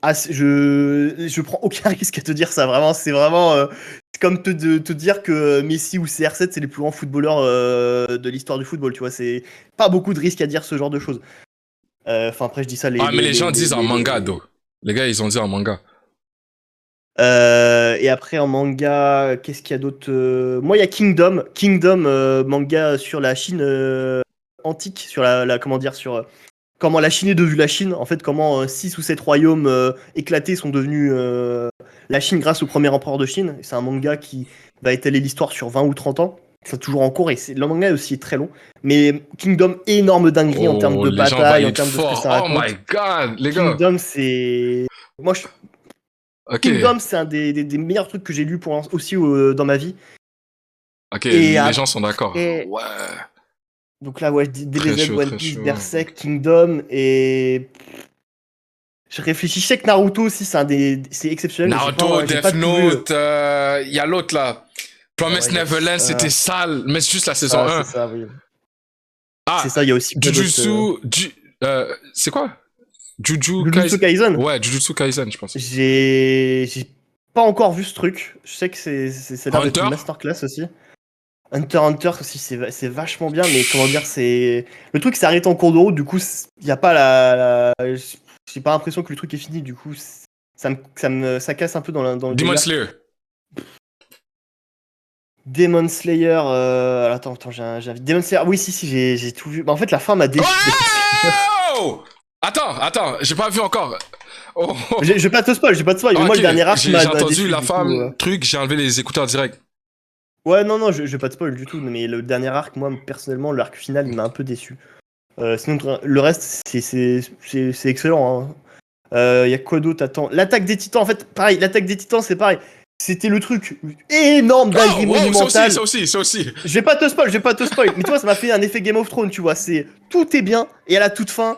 Ah, je prends aucun risque à te dire ça, vraiment. C'est vraiment... c'est comme te dire que Messi ou CR7, c'est les plus grands footballeurs de l'histoire du football, tu vois. C'est pas beaucoup de risques à dire ce genre de choses. Enfin, après, je dis ça... mais les gens disent en manga, do. Les gars, ils ont dit en manga. Et après en manga, qu'est-ce qu'il y a d'autre? Moi, il y a Kingdom, manga sur la Chine antique, sur comment dire, sur comment la Chine est devenue la Chine. En fait, comment 6 ou 7 royaumes éclatés sont devenus la Chine grâce au premier empereur de Chine. C'est un manga qui va étaler l'histoire sur 20 ou 30 ans. C'est toujours en cours et le manga aussi est très long. Mais Kingdom, énorme dinguerie en termes de bataille, en termes de ce que ça raconte. Oh my god, les gars. Kingdom, c'est... Moi, Kingdom, c'est un des meilleurs trucs que j'ai lu aussi dans ma vie. Ok, les gens sont d'accord. Ouais. Donc là, ouais, je dis DBZ, One Piece, Berserk, Kingdom, et... Je réfléchis, je sais que Naruto aussi, c'est exceptionnel. Naruto, Death Note, il y a l'autre là. Promised Neverland, c'était sale, mais c'est juste la saison 1. C'est ça, oui. C'est ça, il y a aussi... Jujutsu... c'est quoi? Jujutsu Kaisen. Ouais, Jujutsu Kaisen, je pense. J'ai pas encore vu ce truc. Je sais que c'est là d'être une masterclass aussi. Hunter x Hunter aussi, c'est vachement bien, mais comment dire, c'est. Le truc s'est arrêté en cours de route, du coup, il n'y a pas j'ai pas l'impression que le truc est fini, du coup, ça casse un peu dans le Demon délire. Slayer. Demon Slayer, attends, Demon Slayer, oui, si, j'ai tout vu. Bah, en fait, la fin m'a déçu. Oh attends, j'ai pas vu encore. Oh. Je vais pas te spoil, mais moi, le dernier arc j'ai m'a entendu déçu, la du femme, coup, truc, j'ai enlevé les écouteurs direct. Ouais, non, je vais pas te spoil du tout, mais le dernier arc, moi, personnellement, l'arc final, il m'a un peu déçu. Sinon, le reste, c'est excellent. Y a quoi d'autre? Attends. L'attaque des titans, en fait, pareil, l'attaque des titans, c'est pareil. C'était le truc énorme dinguerie monumentale. Ça aussi. Je vais pas te spoil, mais tu vois, ça m'a fait un effet Game of Thrones, tu vois. Tout est bien, et à la toute fin.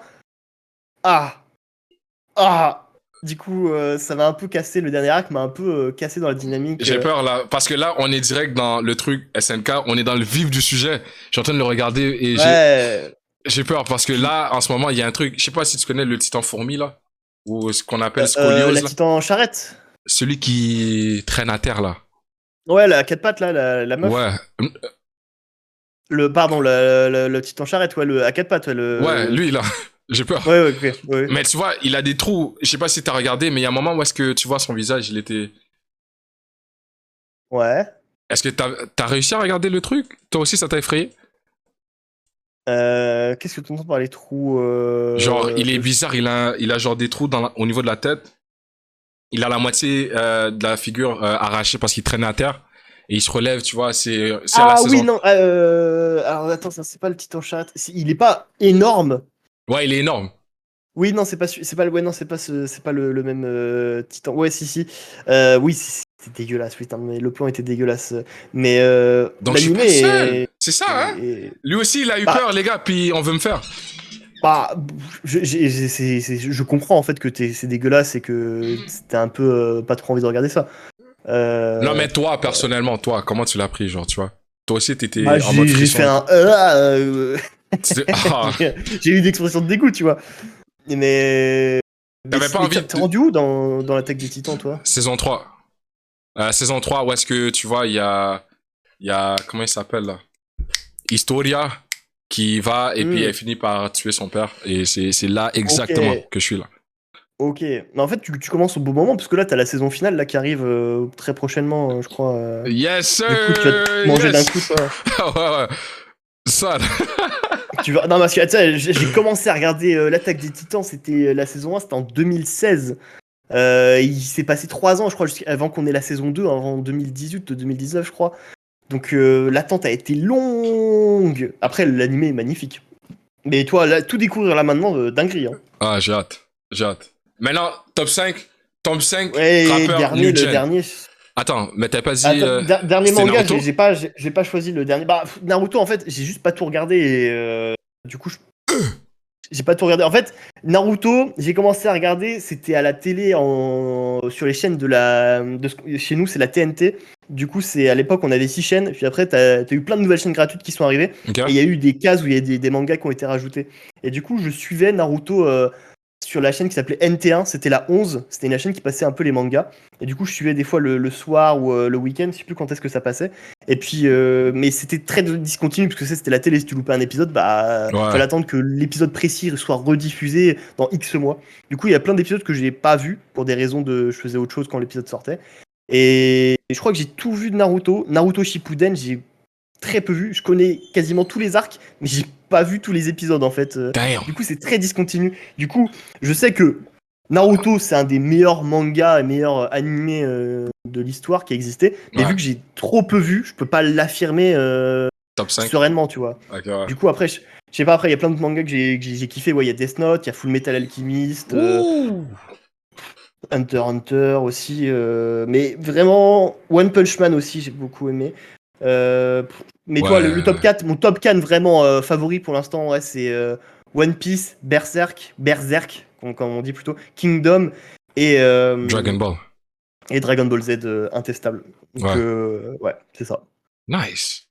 Ah. Du coup, ça m'a un peu cassé, le dernier arc m'a un peu cassé dans la dynamique. J'ai peur là, parce que là, on est direct dans le truc SNK, on est dans le vif du sujet. Je suis en train de le regarder et Ouais. j'ai peur parce que là, en ce moment, il y a un truc, je sais pas si tu connais le titan fourmi là, ou ce qu'on appelle scoliose La là. titan charrette. Celui qui traîne à terre là. Ouais, la 4 pattes là, la meuf. Ouais. Le titan charrette, ouais, le à 4 pattes, ouais, Ouais, lui là. J'ai peur. Ouais, ok. Ouais. Mais tu vois, il a des trous. Je sais pas si t'as regardé, mais il y a un moment où est-ce que tu vois son visage, il était. Ouais. Est-ce que t'as réussi à regarder le truc? Toi aussi, ça t'a effrayé? Qu'est-ce que tu entends par les trous Genre, il est bizarre, il a genre des trous au niveau de la tête. Il a la moitié de la figure arrachée parce qu'il traîne à terre. Et il se relève, tu vois, c'est à la saison. Oui, non. Alors, attends, ça, c'est pas le titan charrette. Il est pas énorme. Ouais, il est énorme. Oui, non, c'est pas ouais, non, c'est pas le même titan. Ouais, si. Oui, c'était dégueulasse, putain, mais le plan était dégueulasse. Mais Donc je suis pas seul. C'est ça, hein? Lui aussi, il a eu Bah, peur, les gars, puis on veut me faire. Bah, je comprends en fait que c'est dégueulasse et que t'as un peu pas trop envie de regarder ça. Non, mais toi, personnellement, toi, comment tu l'as pris, genre, tu vois? Toi aussi, Bah, t'étais en mode j'ai frisson. fait un Ah. J'ai eu une expression de dégoût, tu vois. Mais T'avais pas envie t'es rendu où dans l'attaque des titans, toi? Saison 3. Saison 3, où est-ce que, tu vois, il y a... Comment il s'appelle, là? Historia, qui va, et puis elle finit par tuer son père. Et c'est là exactement que je suis là. Ok. Mais en fait, tu commences au bon moment, parce que là, t'as la saison finale là, qui arrive très prochainement, je crois. Yes, sir! Du coup, tu vas te manger d'un coup, toi. ouais. Ça, Non, parce que tu sais, j'ai commencé à regarder l'attaque des titans, c'était la saison 1, c'était en 2016. Il s'est passé 3 ans, je crois, avant qu'on ait la saison 2, avant 2018, 2019, je crois. Donc l'attente a été longue. Après, l'animé est magnifique. Mais toi, là, tout découvrir là maintenant, dinguerie. Hein. Ah, j'ai hâte. Maintenant, top 5 Ouais, rappeurs new le gen. dernier. Attends, mais t'as pas dit... dernier manga, Naruto? j'ai pas choisi le dernier. Bah, Naruto, en fait, j'ai juste pas tout regardé et du coup, j'ai pas tout regardé. En fait, Naruto, j'ai commencé à regarder, c'était à la télé sur les chaînes chez nous, c'est la TNT. Du coup, c'est à l'époque, on avait 6 chaînes. Puis après, t'as eu plein de nouvelles chaînes gratuites qui sont arrivées. Okay. Et il y a eu des cases où il y a des mangas qui ont été rajoutés. Et du coup, je suivais Naruto sur la chaîne qui s'appelait NT1. C'était la 11. C'était une chaîne qui passait un peu les mangas. Et du coup, je suivais des fois le soir ou le week-end. Je sais plus quand est-ce que ça passait. Et puis, mais c'était très discontinu parce que c'était la télé. Si tu loupais un épisode, fallait attendre que l'épisode précis soit rediffusé dans X mois. Du coup, il y a plein d'épisodes que j'ai pas vus pour des raisons je faisais autre chose quand l'épisode sortait. Et je crois que j'ai tout vu de Naruto. Naruto Shippuden, j'ai très peu vu. Je connais quasiment tous les arcs, mais j'ai pas vu tous les épisodes en fait. Du coup, c'est très discontinu. Du coup, je sais que Naruto, c'est un des meilleurs mangas et meilleurs animés de l'histoire qui a existé. Mais vu que j'ai trop peu vu, je peux pas l'affirmer top 5 sereinement, tu vois. Okay, ouais. Du coup, après, je sais pas, après, il y a plein de mangas que j'ai kiffé. Ouais, il y a Death Note, il y a Full Metal Alchemist. Hunter x Hunter aussi, mais vraiment One Punch Man aussi j'ai beaucoup aimé. Mais toi le top 4, mon top 4 vraiment favori pour l'instant ouais, c'est One Piece, Berserk, comme on dit plutôt, Kingdom et Dragon Ball. Et Dragon Ball Z intestable. Donc ouais, c'est ça. Nice.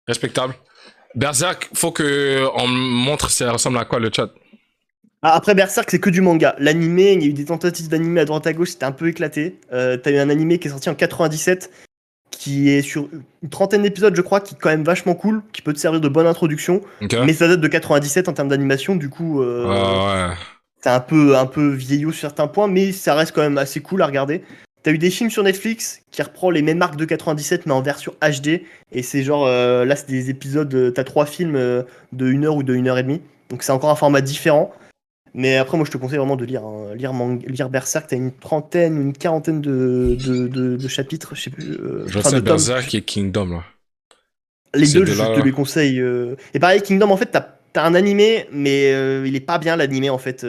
Respectable. Berserk, faut que on montre ça ressemble à quoi le chat. Après Berserk, c'est que du manga. L'animé, il y a eu des tentatives d'animé à droite à gauche, c'était un peu éclaté. T'as eu un animé qui est sorti en 97, qui est sur une trentaine d'épisodes, je crois, qui est quand même vachement cool, qui peut te servir de bonne introduction. Ok. Mais ça date de 97 en termes d'animation, du coup, Ouais. c'est un peu vieillot sur certains points, mais ça reste quand même assez cool à regarder. T'as eu des films sur Netflix qui reprend les mêmes marques de 97, mais en version HD. Et c'est genre, là, c'est des épisodes, t'as 3 films de 1 heure ou de 1 heure et demie. Donc c'est encore un format différent. Mais après, moi, je te conseille vraiment de lire. Hein. Lire Berserk, t'as une trentaine, une quarantaine de chapitres, je sais plus. Je Enfin, sais de tomes. Berserk et Kingdom, là. Les Ces deux, deux-là, je te là. les conseille. Et pareil, Kingdom, en fait, t'as un animé, mais il est pas bien l'animé, en fait.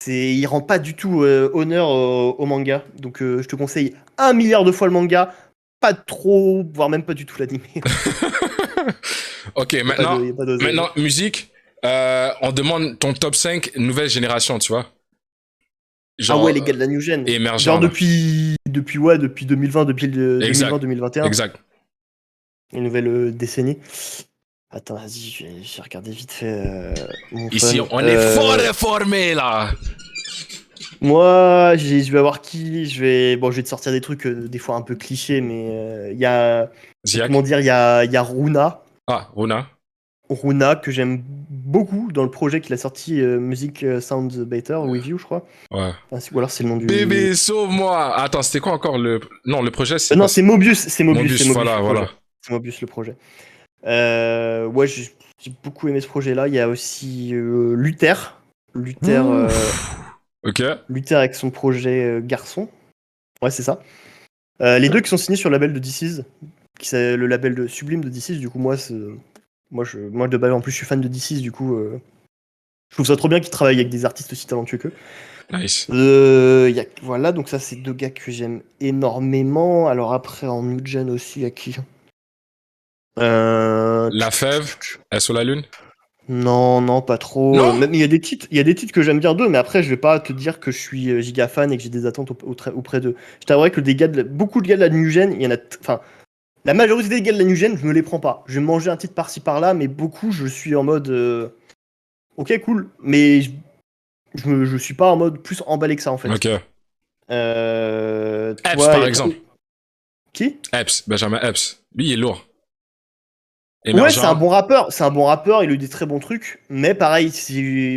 Il rend pas du tout honneur au manga. Donc, je te conseille 1 milliard de fois le manga, pas trop, voire même pas du tout l'animé. Ok, Y a pas d'oseille. maintenant, musique. On demande ton top 5 nouvelle génération, tu vois. Ah ouais, les gars de la New Gen. émergent, Genre là. depuis 2020, depuis Exact. 2020-2021. Exact. Une nouvelle décennie. Attends, vas-y, je vais regarder vite fait mon Ici, fun. on est fort informé, là. Moi, je vais avoir qui Bon, je vais te sortir des trucs des fois un peu clichés, mais il y a... Ziak. Comment dire, il y a Runa. Ah, Runa. Runa, que j'aime beaucoup dans le projet qu'il a sorti, Music Sounds Better With You, je crois. Ouais. Ou alors c'est le nom du... Bébé, sauve-moi. Attends, c'était quoi encore le... Non, le projet, c'est non, pas... c'est Mobius, c'est Mobius, Mobius, c'est Mobius, voilà, le projet. voilà. C'est Mobius, le projet. Ouais, j'ai beaucoup aimé ce projet-là. Il y a aussi Luther. Ok. Luther avec son projet Garçon. Ouais, c'est ça. Les deux qui sont signés sur le label de DC's, qui c'est le label de Sublime de DC's. Du coup, moi de base, en plus, je suis fan de DC's. Du coup, je trouve ça trop bien qu'ils travaillent avec des artistes aussi talentueux qu'eux. Nice. Voilà, donc ça, c'est deux gars que j'aime énormément. Alors après, en New Gen aussi, il y a qui La Fève, elle sur la lune. Non, pas trop. Non Même il y a des titres que j'aime bien d'eux, mais après je vais pas te dire que je suis giga fan et que j'ai des attentes auprès d'eux. Je t'avouerai que beaucoup de gars de la New Gen, il y en a, enfin, la majorité des gars de la New Gen, je me les prends pas. Je vais manger un titre par-ci par-là, mais beaucoup, je suis en mode, ok, cool, mais je suis pas en mode plus emballé que ça en fait. Ok. Epps, Toi, par exemple. Qui? Epps, Benjamin Epps. Lui, il est lourd. Ouais, Émergent. c'est un bon rappeur, il a eu des très bons trucs, mais pareil,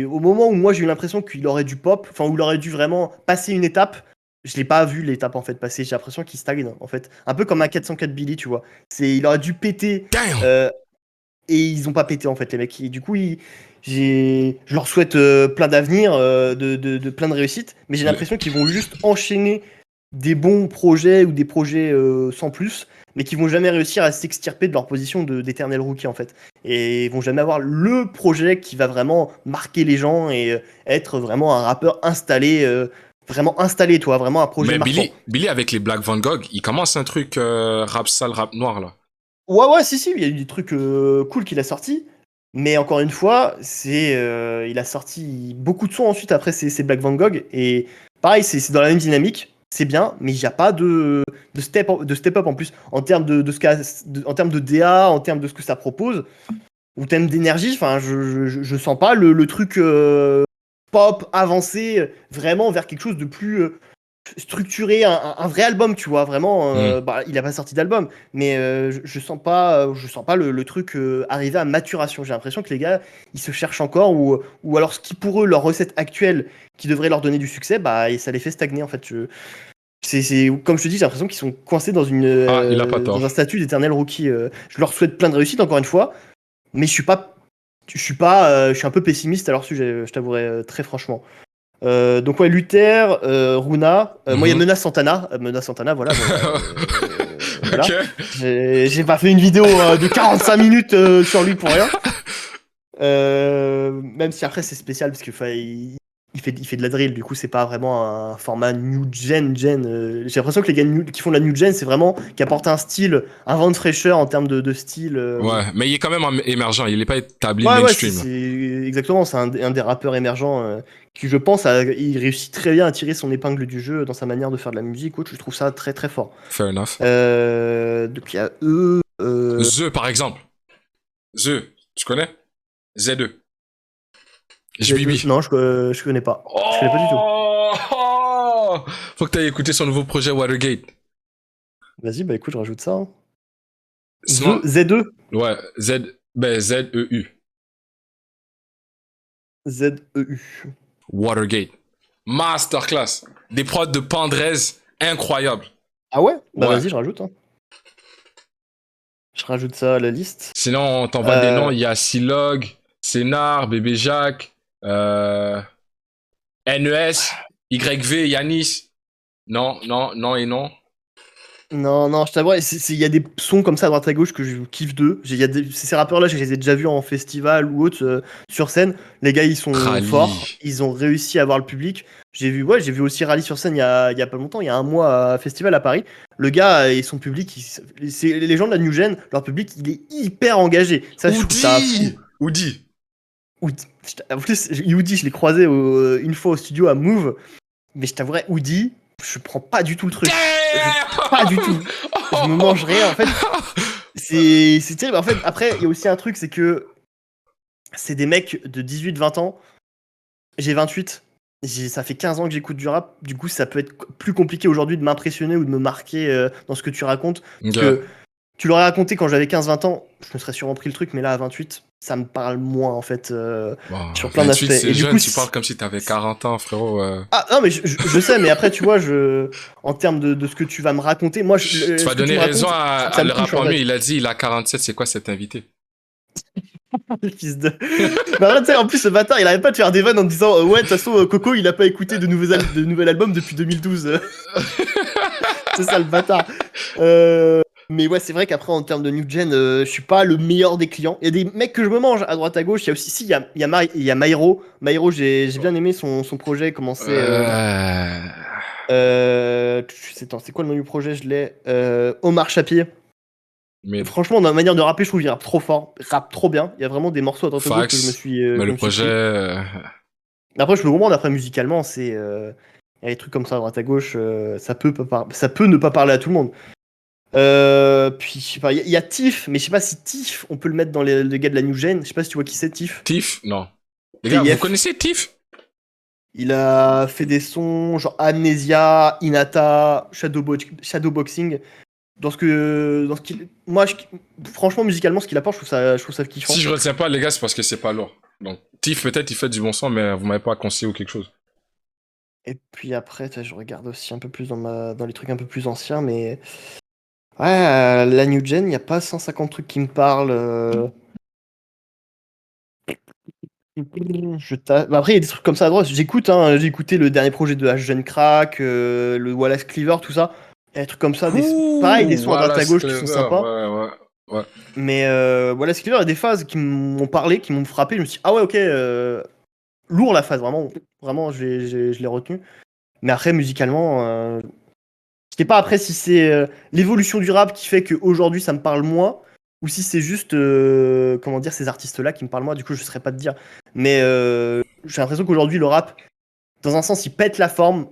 au moment où moi j'ai eu l'impression qu'il aurait dû pop, enfin où il aurait dû vraiment passer une étape, je l'ai pas vu l'étape en fait passer, j'ai l'impression qu'il stagne en fait, un peu comme un 404 Billy, tu vois. Il aurait dû péter Damn. et ils ont pas pété en fait les mecs. Et du coup, je leur souhaite plein d'avenir, de plein de réussites, mais j'ai l'impression qu'ils vont juste enchaîner des bons projets ou des projets sans plus, mais qui vont jamais réussir à s'extirper de leur position d'éternel rookie en fait. Et ils vont jamais avoir le projet qui va vraiment marquer les gens et être vraiment un rappeur installé, vraiment installé, toi, vraiment un projet Mais marquant. Billy, avec les Black Van Gogh, il commence un truc rap sale, rap noir, là. Ouais, si, il y a eu des trucs cool qu'il a sortis. Mais encore une fois, il a sorti beaucoup de sons ensuite après ces Black Van Gogh. Et pareil, c'est dans la même dynamique. C'est bien, mais il n'y a pas de step up en plus. En termes en termes de DA, en termes de ce que ça propose, ou thème d'énergie, enfin, je sens pas le truc pop avancé vraiment vers quelque chose de plus structuré, un vrai album, tu vois, vraiment. Il a pas sorti d'album, mais je sens pas le truc arriver à maturation. J'ai l'impression que les gars, ils se cherchent encore, ou alors ce qui pour eux, leur recette actuelle, qui devrait leur donner du succès, et ça les fait stagner en fait. Comme je te dis, j'ai l'impression qu'ils sont coincés dans il a pas tort. dans un statut d'éternel rookie. Je leur souhaite plein de réussite encore une fois, mais je suis un peu pessimiste à leur sujet, je t'avouerai très franchement. Donc ouais, Luther, Runa, moi il y a Mena Santana, voilà. Voilà. Ok. J'ai pas fait une vidéo de 45 minutes sur lui pour rien. Même si après c'est spécial parce que il fait de la drill, du coup c'est pas vraiment un format new gen. J'ai l'impression que les gars qui font de la new gen, c'est vraiment qui apportent un style, un vent de fraîcheur en termes de style. Ouais, mais il est quand même émergent, il est pas établi Ouais, mainstream. exactement, c'est un des rappeurs émergents qui, je pense, il réussit très bien à tirer son épingle du jeu dans sa manière de faire de la musique. Je trouve ça très très fort. Fair enough. Donc il y a eux. The, par exemple. The, tu connais Z2. JBB. Non, je connais pas. Je connais pas du tout. Oh, faut que t'ailles écouter son nouveau projet Watergate. Vas-y, écoute, je rajoute ça. Hein. Sinon, ZE. ouais, Z-E-U. ZEU. Watergate. Masterclass. Des prods de Pandrez incroyables. Ah ouais? Bah Ouais. vas-y, je rajoute. Hein. Je rajoute ça à la liste. Sinon, on t'envoie des noms. Il y a Silog, Sénar, Bébé Jacques, NES, YV, Yanis. Non, non, non et non. Non, je t'avoue, il y a des sons comme ça à droite à gauche que je kiffe d'eux. Ces rappeurs-là, je les ai déjà vus en festival ou autre, sur scène. Les gars, ils sont Rally. forts. Ils ont réussi à avoir le public. J'ai vu aussi Rally sur scène il y a pas longtemps, il y a un mois à festival à Paris. Le gars et son public, les gens de la New Gen, leur public, il est hyper engagé. Ça, je trouve ça fou. Oudi. En plus, Oudi, je l'ai croisé une fois au studio à Move. Mais je t'avouerais, Oudi, je prends pas du tout le truc. Pas du tout. Je me mange rien. En fait, c'est terrible. En fait, après, il y a aussi un truc, c'est que c'est des mecs de 18-20 ans. J'ai 28. Ça fait 15 ans que j'écoute du rap. Du coup, ça peut être plus compliqué aujourd'hui de m'impressionner ou de me marquer dans ce que tu racontes. Parce que tu l'aurais raconté quand j'avais 15-20 ans, je me serais sûrement pris le truc, mais là, à 28, ça me parle moins, en fait, sur plein d'aspects. C'est et jeune, du coup, tu parles comme si t'avais 40 ans, frérot. Ah non, mais je sais, mais après, tu vois, en termes de ce que tu vas me raconter, moi... Tu vas donner raison à le rappeur mieux, il a dit, il a 47, c'est quoi cet invité? Le fils de... Bah après, tu sais, en plus, ce bâtard, il arrête pas de faire des vannes en disant ouais, de toute façon, Coco, il a pas écouté de nouvel album depuis 2012. C'est ça, le bâtard. Mais ouais, c'est vrai qu'après, en termes de New Gen, je suis pas le meilleur des clients. Il y a des mecs que je me mange à droite à gauche. Il y a aussi, il y a Maïro. Maïro, j'ai bien aimé son projet, comment c'est... c'est quoi le nom du projet? Je l'ai. Omar Chapier. Mais franchement, dans la manière de rapper, je trouve qu'il rappe trop fort, rappe trop bien. Il y a vraiment des morceaux à droite à gauche que je me suis. Mais le projet. Après, je peux comprendre. Après, musicalement, il y a des trucs comme ça à droite à gauche. Ça peut ne pas parler à tout le monde. Puis, je sais pas. Il y a Tiff, mais je sais pas si Tiff, on peut le mettre dans les gars de la New Gen. Je sais pas si tu vois qui c'est, Tiff. Tiff, non. Les gars, vous connaissez Tiff? Il a fait des sons genre Amnesia, Inata, Shadowboxing. Franchement, musicalement, ce qu'il apporte, je trouve ça kiffant. Si je retiens pas, les gars, c'est parce que c'est pas lourd. Donc, Tiff, peut-être, il fait du bon son, mais vous m'avez pas conseillé ou quelque chose. Et puis après, je regarde aussi un peu plus dans les trucs un peu plus anciens, mais ouais, la New Gen, il n'y a pas 150 trucs qui me parlent. Après, il y a des trucs comme ça à droite. J'écoute, j'ai écouté le dernier projet de H-Gen Crack, le Wallace Cleaver, tout ça. Il y a des trucs comme ça, pareil, des sons à droite à gauche qui sont sympas. Ouais. Mais Wallace Cleaver, il y a des phases qui m'ont parlé, qui m'ont frappé. Je me suis dit, ah ouais, ok, lourd la phase, vraiment, je l'ai retenu. Mais après, musicalement, je sais pas après si c'est l'évolution du rap qui fait qu'aujourd'hui ça me parle moins, ou si c'est juste, comment dire, ces artistes-là qui me parlent moins. Du coup, je saurais pas te dire. Mais j'ai l'impression qu'aujourd'hui, le rap, dans un sens, il pète la forme,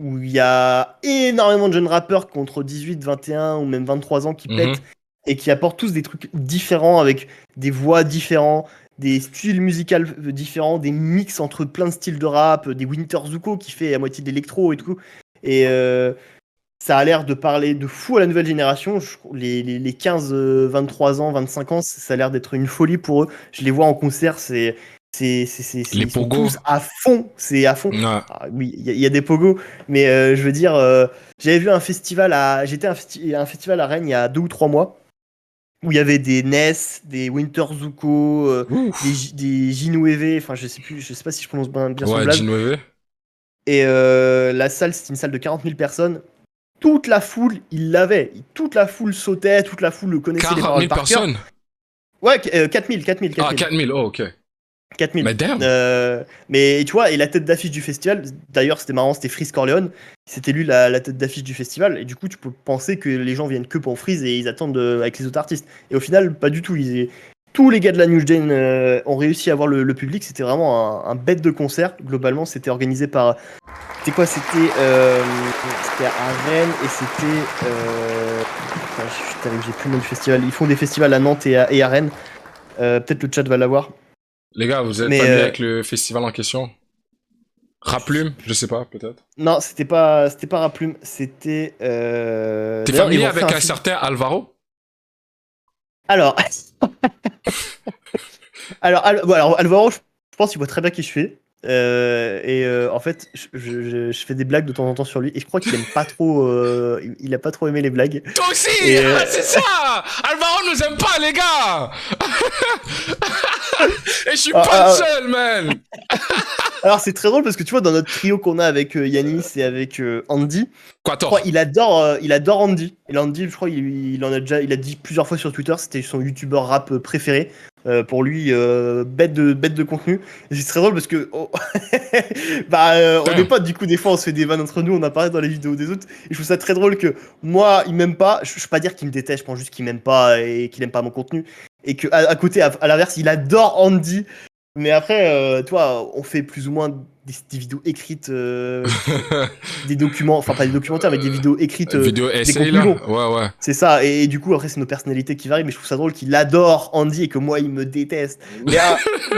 où il y a énormément de jeunes rappeurs contre 18, 21 ou même 23 ans qui pètent et qui apportent tous des trucs différents avec des voix différents, des styles musicaux différents, des mix entre plein de styles de rap, des Winter Zuko qui fait à moitié de l'électro et tout. Et ça a l'air de parler de fou à la nouvelle génération. Les 15, 23 ans, 25 ans, ça a l'air d'être une folie pour eux. Je les vois en concert, ils sont tous à fond. C'est à fond. Ouais. Ah, oui, il y a des pogos, mais je veux dire, j'avais vu un festival j'étais à un festival à Rennes il y a 2 ou 3 mois où il y avait des Ness, des Winter Zuko, des Ginoueve, enfin je sais pas si je prononce bien son blague. Ginoueve. Et la salle, c'était une salle de 40 000 personnes. Toute la foule, il l'avait. Toute la foule sautait, toute la foule connaissait les paroles par cœur. 40 000 personnes. Ouais, 4 000. Ah, 4 000, oh, ok. 4 000. Mais damn. Mais tu vois, et la tête d'affiche du festival, d'ailleurs c'était marrant, c'était Freeze Corleone. C'était lui la tête d'affiche du festival. Et du coup, tu peux penser que les gens viennent que pour Freeze et ils attendent avec les autres artistes. Et au final, pas du tout. Tous les gars de la New Gen ont réussi à avoir le public. C'était vraiment un bête de concert. Globalement, c'était organisé par... C'était quoi? C'était à Rennes et c'était... j'ai plus le nom du festival. Ils font des festivals à Nantes et à Rennes. Peut-être le chat va l'avoir. Les gars, vous êtes familiers avec le festival en question? Raplume, je sais pas, peut-être. Non, c'était pas Raplume, c'était... T'es familier avec un certain Alvaro? Alors, alors Alvaro, je pense qu'il voit très bien qui je suis. En fait, je fais des blagues de temps en temps sur lui et je crois qu'il aime pas trop. Il a pas trop aimé les blagues. Toi aussi, Et, c'est ça. Alvaro nous aime pas, les gars. Et je suis pas le seul, man. Alors c'est très drôle parce que tu vois dans notre trio qu'on a avec Yanis et avec Andy, Quoi, je crois il adore Andy. Et Andy, je crois il a dit plusieurs fois sur Twitter, c'était son youtubeur rap préféré. Pour lui, bête de contenu. Et c'est très drôle parce que on est potes, du coup des fois on se fait des vannes entre nous, on apparaît dans les vidéos des autres. Et je trouve ça très drôle que moi il m'aime pas. Je peux pas dire qu'il me déteste, je pense juste qu'il m'aime pas et qu'il aime pas mon contenu. Et que à côté, à l'inverse, il adore Andy. Mais après, toi, on fait plus ou moins des vidéos écrites, des documents, enfin pas des documentaires, mais des vidéos écrites, Vidéo des essay, là. conclusions. Ouais. C'est ça, et du coup, après, c'est nos personnalités qui varient, mais je trouve ça drôle qu'il adore Andy et que moi, il me déteste. Mais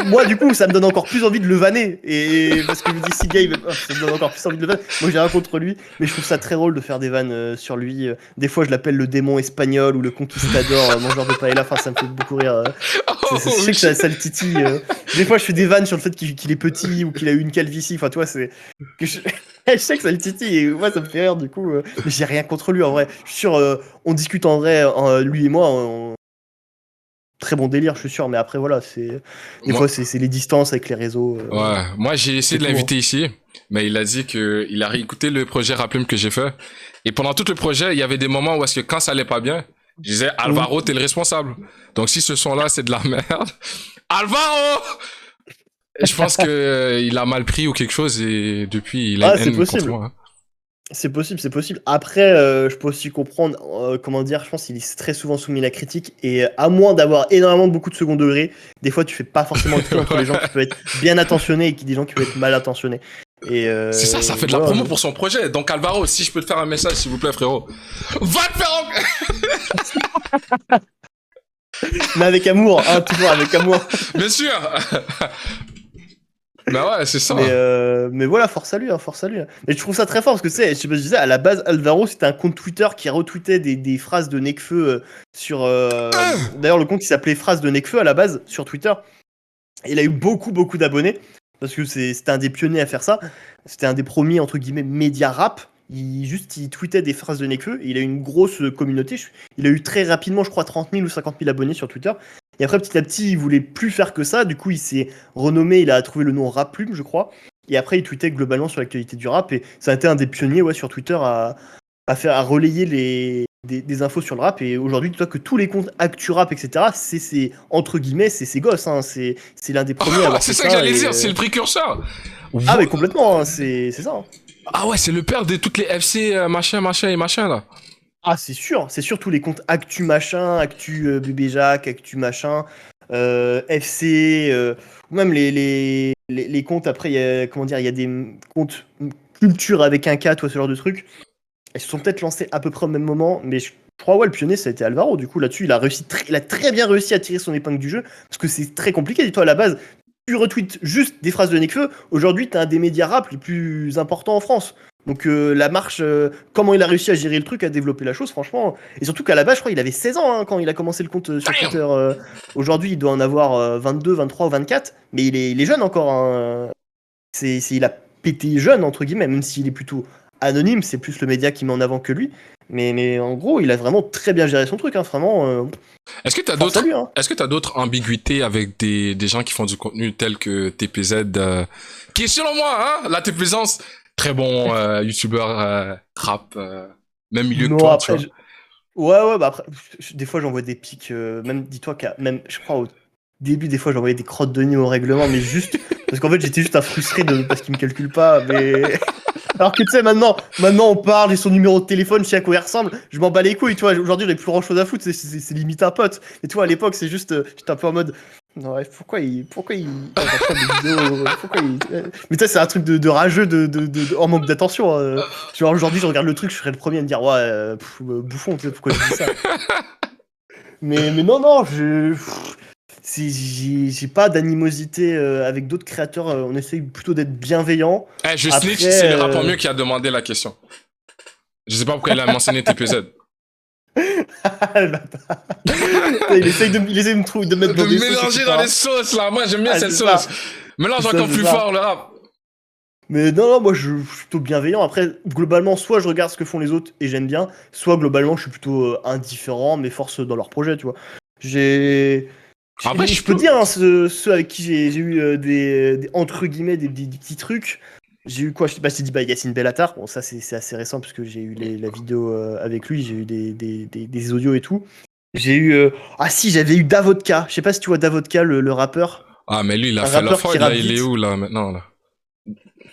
moi, du coup, ça me donne encore plus envie de le vanner. Et parce que je me dis, si gay, ça me donne encore plus envie de le vanner. Moi, j'ai rien contre lui, mais je trouve ça très drôle de faire des vannes sur lui. Des fois, je l'appelle le démon espagnol ou le conquistador, mangeur de paella. Enfin, ça me fait beaucoup rire. Je sais que ça le titille. Des fois, je fais des vannes sur le fait qu'il est petit ou qu'il a eu une calvitie. Enfin, toi, c'est. Je sais que ça le titille et moi, ça me fait rire du coup. Mais j'ai rien contre lui en vrai. Je suis sûr, on discute en vrai, lui et moi. Très bon délire, je suis sûr. Mais après, voilà, des fois, c'est les distances avec les réseaux. Ouais, moi j'ai essayé de l'inviter ici, mais il a dit qu'il a réécouté le projet Raplume que j'ai fait. Et pendant tout le projet, il y avait des moments où est-ce que quand ça allait pas bien, je disais Alvaro, t'es le responsable. Donc si ce son-là c'est de la merde, Alvaro! Et je pense que il a mal pris ou quelque chose et depuis il a une haine contre moi. C'est possible. Après, je peux aussi comprendre, comment dire, je pense qu'il est très souvent soumis à la critique, et à moins d'avoir énormément beaucoup de second degré, des fois tu fais pas forcément le tri entre les gens qui peuvent être bien attentionnés et des gens qui peuvent être mal attentionnés. C'est ça fait de la promo pour son projet. Donc Alvaro, si je peux te faire un message, s'il vous plaît, frérot, va te faire Mais avec amour, hein, toujours avec amour. Bien sûr. Bah ouais, c'est ça. Mais voilà, force à lui. Mais je trouve ça très fort parce que tu sais, je sais pas si je disais, à la base, Alvaro, c'était un compte Twitter qui retweetait des phrases de Nekfeu sur. D'ailleurs, le compte qui s'appelait Phrases de Nekfeu à la base sur Twitter. Il a eu beaucoup d'abonnés parce que c'était un des pionniers à faire ça. C'était un des premiers, entre guillemets, médias rap. Il tweetait des phrases de Nekfeu et il a eu une grosse communauté. Il a eu très rapidement, je crois, 30 000 ou 50 000 abonnés sur Twitter. Et après, petit à petit, il voulait plus faire que ça. Du coup, il s'est renommé, il a trouvé le nom Raplume, je crois. Et après, il tweetait globalement sur l'actualité du rap. Et ça a été un des pionniers sur Twitter à relayer des infos sur le rap. Et aujourd'hui, tu vois que tous les comptes actu rap, etc., c'est entre guillemets, c'est ses gosses. Hein. C'est l'un des premiers à avoir c'est fait ça que j'allais dire, c'est le précurseur. Ah, mais complètement, hein, c'est ça. Hein. Ah ouais, c'est le père de toutes les FC machin là. Ah, c'est sûr, tous les comptes actu machin, actu bébé Jacques, actu machin, FC, ou même les comptes après, il y a des comptes culture avec un K, toi, ce genre de trucs. Ils se sont peut-être lancés à peu près au même moment, mais je crois, le pionnier, ça a été Alvaro. Du coup, là-dessus, il a très bien réussi à tirer son épingle du jeu, parce que c'est très compliqué. Dis-toi, à la base, tu retweets juste des phrases de Nekfeu. Aujourd'hui, t'as un des médias rap les plus importants en France. Donc la marche, comment il a réussi à gérer le truc, à développer la chose, franchement. Et surtout qu'à la base, je crois qu'il avait 16 ans quand il a commencé le compte sur Twitter. Aujourd'hui, il doit en avoir 22, 23 ou 24. Mais il est jeune encore. Hein. Il a pété jeune, entre guillemets, même s'il est plutôt anonyme. C'est plus le média qui met en avant que lui. Mais en gros, il a vraiment très bien géré son truc. Hein, vraiment. Est-ce que t'as d'autres ambiguïtés avec des gens qui font du contenu tel que TPZ, qui est selon moi, hein, la TPZ, très bon youtubeur rap, même milieu que toi, après, tu vois. Ouais, bah après, des fois j'envoie des pics, même dis-toi même je crois au début des fois j'envoyais des crottes de nez au règlement, mais juste parce qu'en fait j'étais juste frustré parce qu'il me calcule pas, mais alors que tu sais maintenant on parle, j'ai son numéro de téléphone, je sais à quoi il ressemble, je m'en bats les couilles, tu vois, aujourd'hui j'ai plus grand chose à foutre, c'est limite un pote, et tu vois à l'époque c'est juste, j'étais un peu en mode ouais, pourquoi il mais tu sais c'est un truc de rageux en manque d'attention, hein. Genre aujourd'hui je regarde le truc, je serais le premier à me dire ouais bouffon, tu sais pourquoi je dis ça. mais non j'ai pas d'animosité avec d'autres créateurs, on essaye plutôt d'être bienveillant. Je snitch, c'est le rapport mieux qui a demandé la question. Je sais pas pourquoi il a mentionné TPZ. Le bâtard. Il essaye de me mettre dans De des sauces, mélanger etc. dans les sauces, là. Moi, j'aime bien cette c'est ça. sauce. Mélange C'est ça, encore c'est plus ça. fort le rap. Mais non, moi je suis plutôt bienveillant. Après, globalement, soit je regarde ce que font les autres et j'aime bien, soit globalement je suis plutôt indifférent, mais force dans leur projet, tu vois. Après, Je peux dire, hein, ceux avec qui j'ai eu entre guillemets, des petits trucs. J'ai eu quoi? Je t'ai dit, bah, Yacine Bellatar. Bon, ça c'est assez récent parce que j'ai eu la vidéo avec lui, j'ai eu des audios et tout. J'ai eu. Ah si, j'avais eu Davodka. Je sais pas si tu vois Davodka, le rappeur. Ah, mais lui, il a Un fait rappeur l'off-road, qui là. rappe Il est vite. où, là, maintenant, là?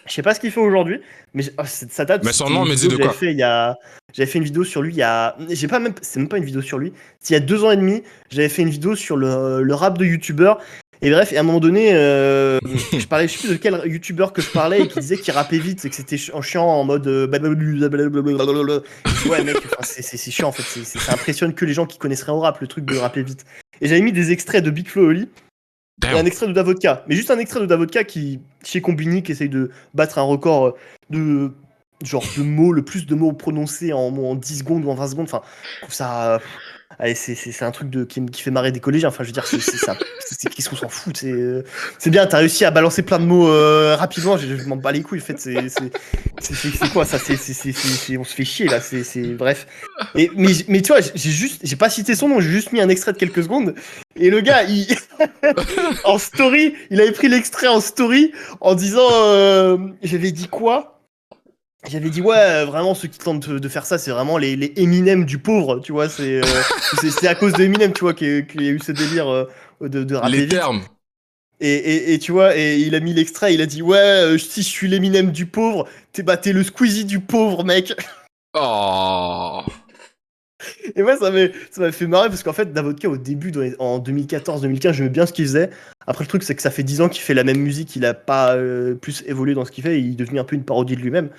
Je sais pas ce qu'il fait aujourd'hui, mais ça date. Mais son C'était nom, une mais dit vidéo de que j'avais quoi? fait il y a. J'avais fait une vidéo sur lui il y a. J'ai pas même. C'est même pas une vidéo sur lui. C'est il y a 2 ans et demi. J'avais fait une vidéo sur le rap de youtubeur. Et bref, et à un moment donné, je parlais, je sais plus de quel youtubeur que je parlais et qui disait qu'il rappait vite et que c'était chiant en mode. Blablabla. Ouais, mec, enfin, c'est chiant en fait. Ça impressionne que les gens qui connaissent rien au rap, le truc de rapper vite. Et j'avais mis des extraits de Big Flo et Oli. Et un Damn. extrait de Davodka. Mais juste un extrait de Davodka qui, chez Combini, qui essaye de battre un record de de mots, le plus de mots prononcés en 10 secondes ou en 20 secondes. Enfin, je trouve ça. Allez, c'est un truc qui fait marrer des collégiens. Enfin, je veux dire, c'est ça. Qu'est-ce qu'on s'en fout? C'est bien, t'as réussi à balancer plein de mots rapidement. Je m'en bats les couilles. En fait, c'est quoi ça? On se fait chier là. Bref. Mais tu vois, j'ai pas cité son nom, j'ai juste mis un extrait de quelques secondes. Et le gars, en story, il avait pris l'extrait en story en disant j'avais dit quoi? J'avais dit ouais, vraiment ceux qui tentent de faire ça, c'est vraiment les Eminem du pauvre, tu vois, c'est à cause de Eminem, tu vois, qu'il y a eu ce délire de rapper Les vite. termes. Et tu vois, et il a mis l'extrait, il a dit ouais, si je suis l'Eminem du pauvre, t'es le Squeezie du pauvre, mec. Oh. Et moi, ça m'a fait marrer parce qu'en fait, Davodka, au début, en 2014-2015, j'aimais bien ce qu'il faisait. Après, le truc, c'est que ça fait 10 ans qu'il fait la même musique, il a pas plus évolué dans ce qu'il fait, il est devenu un peu une parodie de lui-même.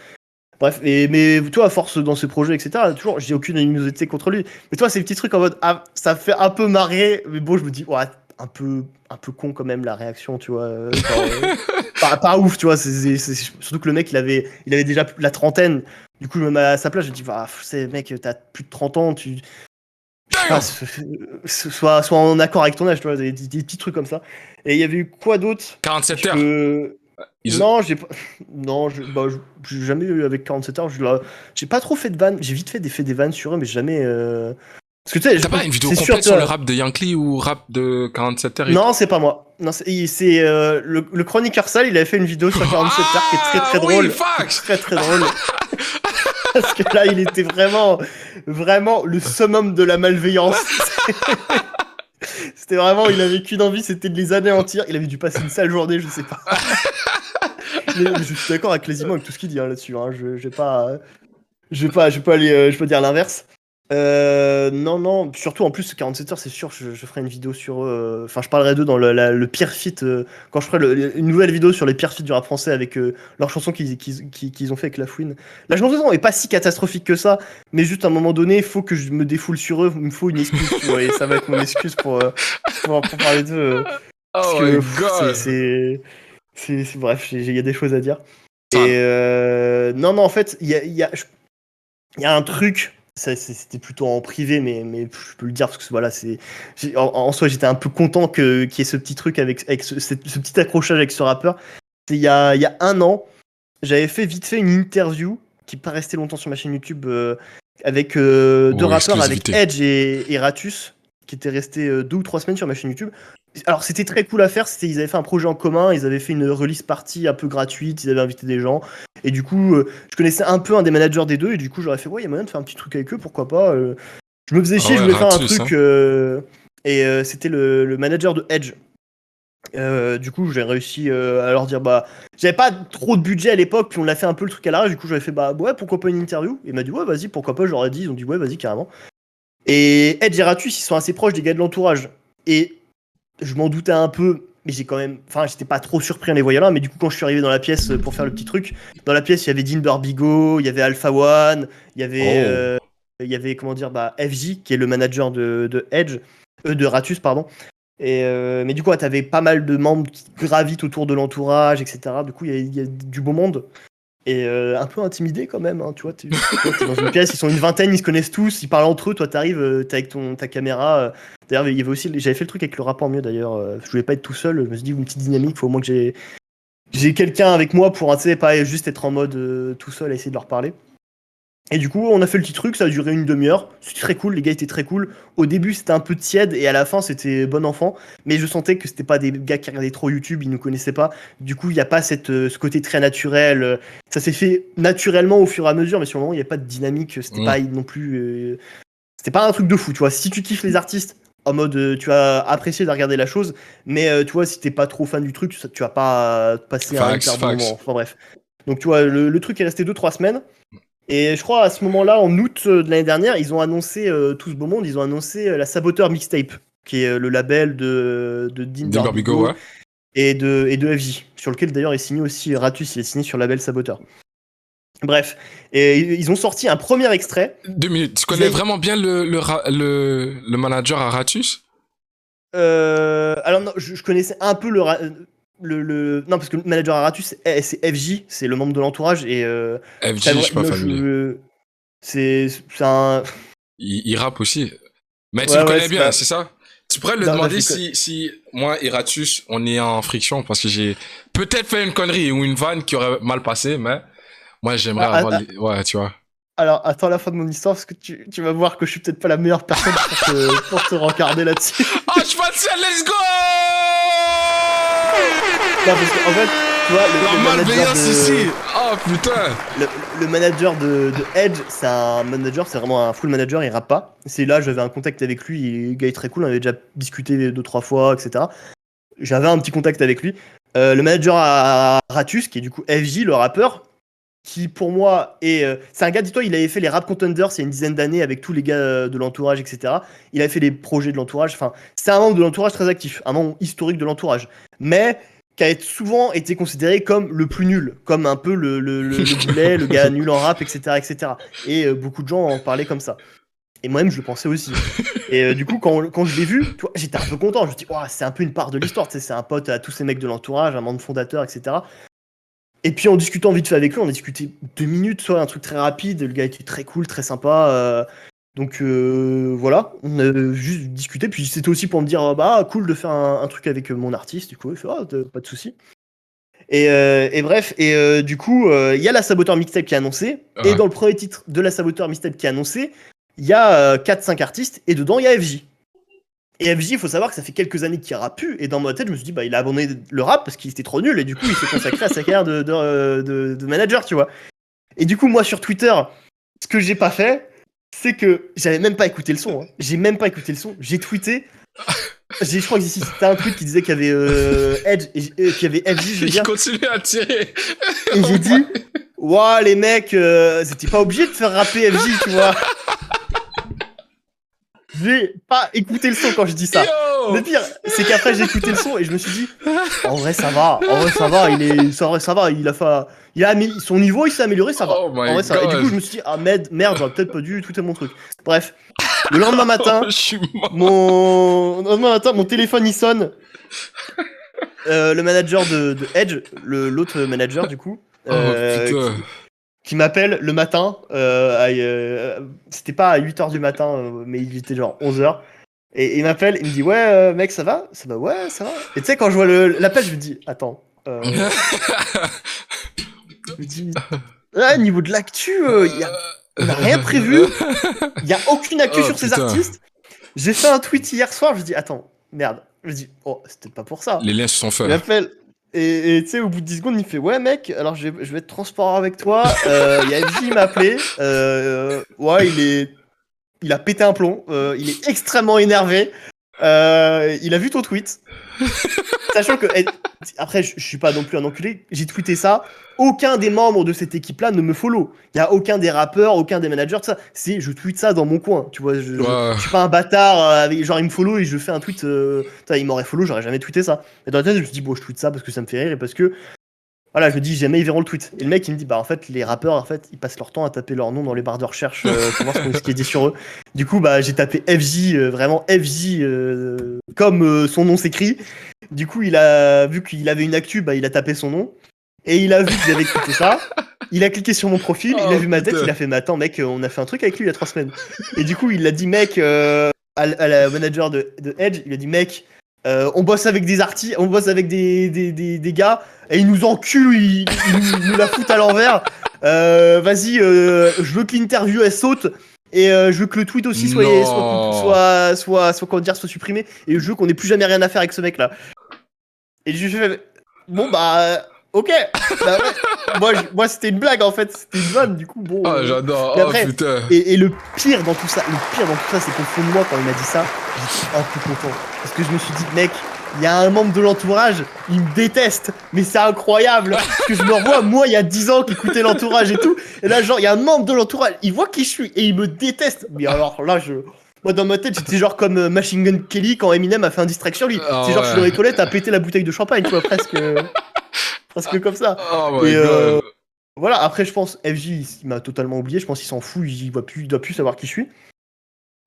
Bref, mais toi, à force dans ce projet, etc., toujours, j'ai aucune animosité contre lui. Mais toi, ces petits trucs en mode, ah, ça fait un peu marrer, mais bon, je me dis, ouais, un peu con quand même la réaction, tu vois. Pas ouf, tu vois. Surtout que le mec, il avait déjà la trentaine. Du coup, je me mets à sa place, je me dis, bah, mec, t'as plus de 30 ans, je sais pas, sois en accord avec ton âge, tu vois, des petits trucs comme ça. Et il y avait eu quoi d'autre? 47 heures. Non, j'ai pas. Non, j'ai jamais eu avec 47 heures. J'ai pas trop fait de vannes. J'ai vite fait des vannes sur eux, mais jamais. Parce que tu sais, T'as pas une vidéo c'est complète sûr, sur le rap de Yankee ou rap de 47 heures? Non, c'est pas moi. Non, c'est le chroniqueur sale. Il avait fait une vidéo sur 47 heures qui est très très drôle. Oui, fuck. Très très drôle. Parce que là, il était vraiment le summum de la malveillance. C'était vraiment, il avait qu'une envie, c'était de les anéantir. Il avait dû passer une sale journée, je sais pas. Mais je suis d'accord avec quasiment avec tout ce qu'il dit là-dessus. Hein. Je vais pas aller, je peux dire l'inverse. Non, surtout en plus 47 heures, c'est sûr, je ferai une vidéo sur eux. Enfin, je parlerai d'eux dans le pire feat quand je ferai une nouvelle vidéo sur les pires feats du rap français avec leur chanson qu'ils ont fait avec La Fouine. La chanson est pas si catastrophique que ça, mais juste à un moment donné, il faut que je me défoule sur eux. Il me faut une excuse, tu vois, et ça va être mon excuse pour parler d'eux. Parce Oh que my god. bref, il y a des choses à dire. Et non, en fait, il y a un truc. C'était plutôt en privé, mais je peux le dire parce que voilà, en soi, j'étais un peu content qu'il y ait ce petit truc avec ce petit accrochage avec ce rappeur. Il y a 1 an, j'avais fait vite fait une interview qui n'est pas restée longtemps sur ma chaîne YouTube avec 2 rappeurs, avec Edge et Ratus, qui étaient restés 2 ou 3 semaines sur ma chaîne YouTube. Alors c'était très cool à faire, ils avaient fait un projet en commun, ils avaient fait une release party un peu gratuite, ils avaient invité des gens, et du coup je connaissais un peu un des managers des deux, et du coup j'aurais fait ouais, il y a moyen de faire un petit truc avec eux, pourquoi pas. Je me faisais chier, je voulais faire un truc, et c'était le manager de Edge. Du coup j'ai réussi à leur dire bah j'avais pas trop de budget à l'époque, puis on l'a fait un peu le truc à l'arrache, du coup j'avais fait bah ouais, pourquoi pas une interview, et il m'a dit ouais vas-y, pourquoi pas, je leur ai dit, ils ont dit ouais vas-y carrément. Et Edge et Ratus, ils sont assez proches des gars de l'entourage, et je m'en doutais un peu, mais j'étais pas trop surpris en les voyant là, mais du coup quand je suis arrivé dans la pièce pour faire le petit truc, dans la pièce il y avait Dean Barbigo, il y avait Alpha One, il y avait comment dire, bah FJ qui est le manager de Edge, de Ratus pardon. Et mais du coup t'avais pas mal de membres qui gravitent autour de l'entourage, etc. Du coup il y a du beau monde. et un peu intimidé quand même, hein, tu vois, t'es dans une pièce, ils sont une vingtaine, ils se connaissent tous, ils parlent entre eux, toi t'arrives, t'es avec ta caméra. D'ailleurs, il y avait aussi, j'avais fait le truc avec le rapport mieux d'ailleurs, je voulais pas être tout seul, je me suis dit une petite dynamique, faut au moins que j'ai quelqu'un avec moi pour, tu sais, pas juste être en mode tout seul à essayer de leur parler. Et du coup, on a fait le petit truc, ça a duré une demi-heure. C'était très cool, les gars étaient très cool. Au début, c'était un peu tiède et à la fin, c'était bon enfant. Mais je sentais que c'était pas des gars qui regardaient trop YouTube, ils nous connaissaient pas. Du coup, il n'y a pas ce côté très naturel. Ça s'est fait naturellement au fur et à mesure, mais sur le moment, il n'y a pas de dynamique. C'était pas non plus. C'était pas un truc de fou, tu vois. Si tu kiffes les artistes, en mode tu vas apprécier de regarder la chose, mais tu vois, si t'es pas trop fan du truc, tu vas pas passer un hyper bon moment. Enfin bref. Donc tu vois, le truc est resté 2-3 semaines. Et je crois à ce moment-là, en août de l'année dernière, ils ont annoncé, tout ce beau monde, ils ont annoncé la Saboteur Mixtape, qui est le label de Dean Barbigo ouais. et de FJ, sur lequel d'ailleurs est signé aussi Ratus, il est signé sur le label Saboteur. Bref, et ils ont sorti un premier extrait. 2 minutes, tu connais vraiment bien le manager à Ratus? Alors non, je connaissais un peu non, parce que le manager à Ratus, c'est FJ, c'est le membre de l'entourage. Et FJ, je suis pas familier. C'est un. Il rappe aussi. Mais tu le connais bien, c'est ça? Tu pourrais le demander si moi et Ratus, on est en friction, parce que j'ai peut-être fait une connerie ou une vanne qui aurait mal passé, mais moi j'aimerais avoir... Ouais, tu vois. Alors, attends la fin de mon histoire, parce que tu vas voir que je suis peut-être pas la meilleure personne pour te rencarder là-dessus. Oh, je suis pas seul, let's go! Non, parce qu'en fait, tu vois, la malveillance ici! Oh putain! Le manager de Edge, c'est un manager, c'est vraiment un full manager, il rappe pas. C'est là, j'avais un contact avec lui, le gars est très cool, on avait déjà discuté 2-3 fois, etc. J'avais un petit contact avec lui. Le manager à Ratus, qui est du coup FJ, le rappeur, qui pour moi est... c'est un gars, dis-toi, il avait fait les Rap Contenders il y a une dizaine d'années avec tous les gars de l'entourage, etc. Il avait fait les projets de l'entourage, enfin, c'est un membre de l'entourage très actif, un membre historique de l'entourage. Mais qui a souvent été considéré comme le plus nul, comme un peu le boulet, le gars nul en rap, etc. etc. Et beaucoup de gens en parlaient comme ça. Et moi-même, je le pensais aussi. Et du coup, quand je l'ai vu, j'étais un peu content. Je me dis, oh, c'est un peu une part de l'histoire. C'est un pote à tous ces mecs de l'entourage, un membre fondateur, etc. Et puis en discutant vite fait avec lui, on a discuté 2 minutes, soit un truc très rapide. Le gars était très cool, très sympa. Donc voilà, on a juste discuté. Puis c'était aussi pour me dire, bah cool de faire un truc avec mon artiste. Du coup, il fait, pas de souci. Et bref, du coup, il y a la Saboteur Mixtape qui est annoncée. Ouais. Et dans le premier titre de la Saboteur Mixtape qui est annoncée, il y a 4-5 artistes. Et dedans, il y a FJ. Et FJ, il faut savoir que ça fait quelques années qu'il rappe plus. Et dans ma tête, je me suis dit, bah, il a abandonné le rap parce qu'il était trop nul. Et du coup, il s'est consacré à sa carrière de manager, tu vois. Et du coup, moi, sur Twitter, ce que j'ai pas fait, c'est que j'avais même pas écouté le son. Hein. J'ai même pas écouté le son. J'ai tweeté. Je crois que c'était un tweet qui disait qu'il y avait Edge et qu'il y avait FJ, je veux dire. Il continue à tirer. Et j'ai dit, ouah, les mecs, c'était pas obligé de faire rapper FJ, tu vois. J'ai pas écouté le son quand je dis ça. Yo, le pire, c'est qu'après j'ai écouté le son et je me suis dit, en vrai ça va, son niveau il s'est amélioré, ça va. Oh my God. Et du coup je me suis dit, ah merde, j'aurais peut-être pas dû tweeter mon truc. Bref, le lendemain matin, mon téléphone il sonne. Le manager de Edge, l'autre manager du coup. Putain. Qui m'appelle le matin, c'était pas à 8h du matin, mais il était genre 11h. Et il m'appelle, il me dit, ouais, mec, ça va? Ça va, ouais, ça va. Et tu sais, quand je vois l'appel, je me dis, attends. Je me dis, niveau de l'actu, on n'a rien prévu. Il n'y a aucune actu sur ces artistes. J'ai fait un tweet hier soir, je me dis, attends, merde. Je me dis, oh, c'était pas pour ça. Les liens se sont faits. Il m'appelle. Et tu sais, au bout de 10 secondes, il fait, ouais, mec, alors je vais être transparent avec toi. Il y a FJ, il m'a appelé. Ouais, il a pété un plomb. Il est extrêmement énervé. Il a vu ton tweet. Sachant que, après, je suis pas non plus un enculé. J'ai tweeté ça. Aucun des membres de cette équipe-là ne me follow. Il y a aucun des rappeurs, aucun des managers, tout ça. Je tweete ça dans mon coin. Tu vois, je suis pas un bâtard. Genre, il me follow et je fais un tweet. Il m'aurait follow, j'aurais jamais tweeté ça. Et dans la tête, je me suis dit, bon, je tweete ça parce que ça me fait rire et parce que. Voilà, je me dis, jamais ils verront le tweet. Et le mec, il me dit, bah en fait, les rappeurs, en fait, ils passent leur temps à taper leur nom dans les barres de recherche pour voir ce qui est dit sur eux. Du coup, bah, j'ai tapé FJ, vraiment FJ, comme son nom s'écrit. Du coup, vu qu'il avait une actu, bah, il a tapé son nom. Et il a vu que j'avais écouté ça. Il a cliqué sur mon profil, il a vu ma tête, putain. il a fait, mais attends, mec, on a fait un truc avec lui il y a 3 semaines. Et du coup, il l'a dit, mec, à la manager de Edge, il a dit, mec, on bosse avec des artistes, on bosse avec des gars, et ils nous enculent, ils nous la foutent à l'envers. Vas-y, je veux que l'interview elle saute. Et je veux que le tweet aussi soit comment dire, soit supprimé. Et je veux qu'on ait plus jamais rien à faire avec ce mec là. Et je fais, bon bah ok. Bah, ouais. Moi c'était une blague en fait, c'était une vanne du coup bon. Ah, j'adore. mais Oh après, putain. Et le pire dans tout ça, c'est qu'au fond de moi quand il m'a dit ça, j'étais un peu content parce que je me suis dit mec, il y a un membre de l'entourage, il me déteste, mais c'est incroyable parce que je me revois moi il y a 10 ans qui écoutait l'entourage et tout, et là genre il y a un membre de l'entourage, il voit qui je suis et il me déteste. Mais alors là moi dans ma tête j'étais genre comme Machine Gun Kelly quand Eminem a fait un distraction lui, Ah, c'est genre ouais. je suis dans les toilettes à péter la bouteille de champagne quoi, presque comme ça. Oh my Et god. voilà, après je pense FJ il m'a totalement oublié, je pense qu'il s'en fout, il doit plus savoir qui je suis.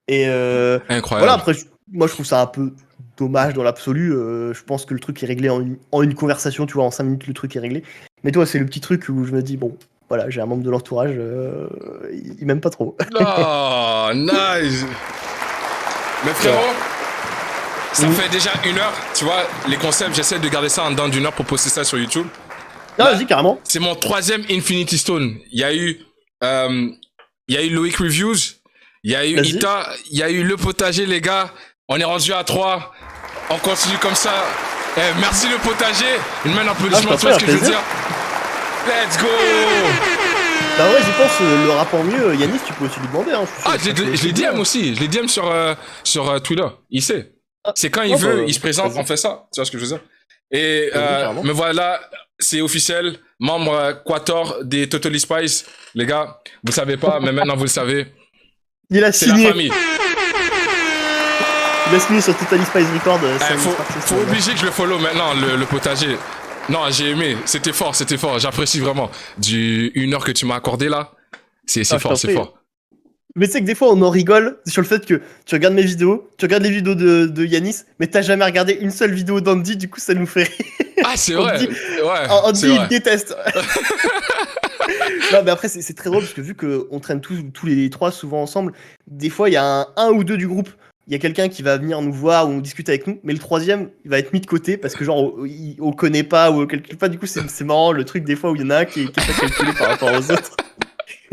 Et Incroyable. voilà, après moi je trouve ça un peu dommage dans l'absolu. Je pense que le truc est réglé en une conversation, tu vois, en 5 minutes le truc est réglé. Mais toi c'est le petit truc où je me dis bon, voilà, j'ai un membre de l'entourage, il m'aime pas trop. Oh, nice. Mais frérot, ça Oui. fait déjà 1 heure, tu vois, les concepts, j'essaie de garder ça en dedans d'1 heure pour poster ça sur YouTube. Non, Bah, vas-y carrément. C'est mon 3e Infinity Stone. Il y a eu Loic Reviews, il y a eu Vas-y. Ita, il y a eu Le Potager, les gars. On est rendu à 3. On continue comme ça. Merci Le Potager. Une main d'applaudissement, Ah, tu vois ce que je veux plaisir. dire? Let's go! Bah ouais, j'y pense, le rapport mieux, Yanis, tu peux aussi lui demander. Hein, Ah, je l'ai DM aussi. Je l'ai DM sur Twitter. Il sait. C'est quand il veut, il se présente, vas-y. on fait ça. Tu vois ce que je veux dire? Et carrément. me voilà, c'est officiel. Membre Quator des Totally Spice. Les gars, vous le savez pas, mais maintenant vous le savez. Il a C'est la signé. famille. Il a signé sur Totally Spice Record. Faut obliger que je le follow maintenant, le potager. Non, j'ai aimé. C'était fort, c'était fort. J'apprécie vraiment. Du 1 heure que tu m'as accordé là. C'est Ah, fort, je t'en c'est prie. fort. Mais tu sais que des fois on en rigole sur le fait que tu regardes mes vidéos, tu regardes les vidéos de Yanis, mais t'as jamais regardé une seule vidéo d'Andy, du coup ça nous fait rire. Ah, c'est On vrai. dit- Ouais, Andy c'est il vrai. déteste. Non mais après c'est très drôle parce que vu qu'on traîne tous les 3 souvent ensemble, des fois il y a un ou deux du groupe, il y a quelqu'un qui va venir nous voir ou discuter avec nous, mais le 3e il va être mis de côté parce que genre on connaît pas ou on calcule pas, du coup c'est marrant le truc des fois où il y en a un qui est pas calculé par rapport aux autres.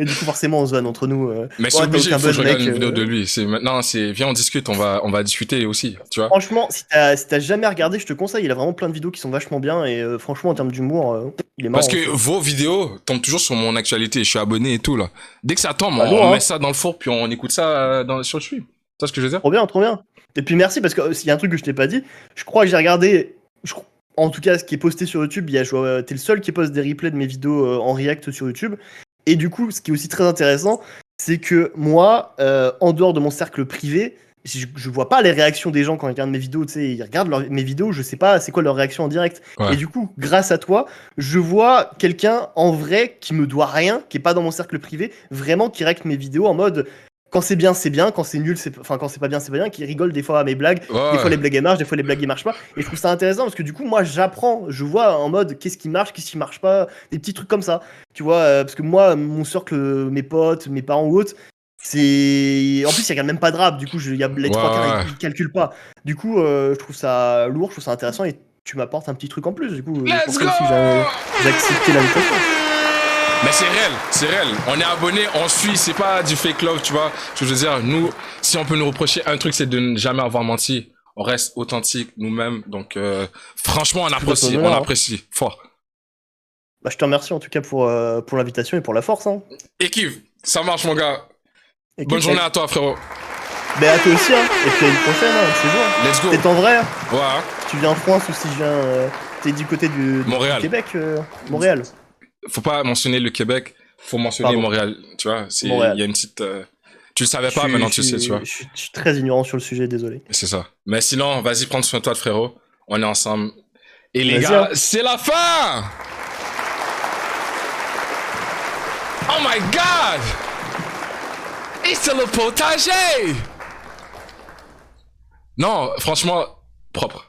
Et du coup forcément on se vanne entre nous. Mais c'est Ouais, obligé, t'as il faut aucun que je buzz, regarde mec, une vidéo de lui. Maintenant, viens, on discute, on va discuter aussi, tu vois. Franchement, si t'as jamais regardé, je te conseille, il a vraiment plein de vidéos qui sont vachement bien et franchement en termes d'humour, il est marrant. Parce que vos vidéos tombent toujours sur mon actualité, je suis abonné et tout là. Dès que ça tombe, Bah, on nous, met hein. ça dans le four puis on écoute ça sur le stream. Tu vois ce que je veux dire? Trop bien, trop bien. Et puis merci parce que s'il y a un truc que je t'ai pas dit, je crois que j'ai regardé, en tout cas ce qui est posté sur YouTube, t'es le seul qui poste des replays de mes vidéos en react sur YouTube. Et du coup, ce qui est aussi très intéressant, c'est que moi, en dehors de mon cercle privé, je vois pas les réactions des gens quand ils regardent mes vidéos, tu sais, ils regardent mes vidéos, je sais pas c'est quoi leur réaction en direct. Ouais. Et du coup, grâce à toi, je vois quelqu'un en vrai qui me doit rien, qui est pas dans mon cercle privé, vraiment qui react mes vidéos en mode quand c'est bien, quand c'est nul, quand c'est pas bien, qui rigole des fois à mes blagues. Ouais. Des fois les blagues elles marchent, des fois les blagues elles marchent pas. Et je trouve ça intéressant parce que du coup, moi j'apprends, je vois en mode qu'est-ce qui marche, qu'est-ce qui marche pas, des petits trucs comme ça. Tu vois, parce que moi, mon cercle, mes potes, mes parents ou autres, c'est. En plus, ils regardent même pas de rap, du coup, il y a les 3 quarts, ils calculent pas. Du coup, je trouve ça lourd, je trouve ça intéressant et tu m'apportes un petit truc en plus. Du coup, c'est Let's pour ça go! aussi que j'ai accepté l'invitation. Mais c'est réel. On est abonné, on suit, c'est pas du fake love, tu vois. Je veux dire, nous, si on peut nous reprocher un truc, c'est de ne jamais avoir menti. On reste authentique nous-mêmes. Donc, franchement, on apprécie. Fort. Bah, je te remercie en tout cas pour l'invitation et pour la force. Hein. Équipe, ça marche, mon gars. Et Bonne journée à toi, frérot. Bah, à toi aussi, hein. Et puis à une prochaine, hein, c'est jour. Let's go. Peut-être en vrai, Ouais. si tu viens en France ou si je viens. T'es du côté du Montréal. Québec, Montréal. Faut pas mentionner le Québec, faut mentionner Pardon. Montréal. Tu vois, il Montréal. y a une petite. Tu le savais pas, maintenant tu le sais, tu vois. Je suis très ignorant sur le sujet, désolé. C'est ça. Mais sinon, vas-y, prends soin de toi, frérot. On est ensemble. Et les Vas-y, gars, hein. c'est la fin! Oh my god! C'est le potager! Non, franchement, propre.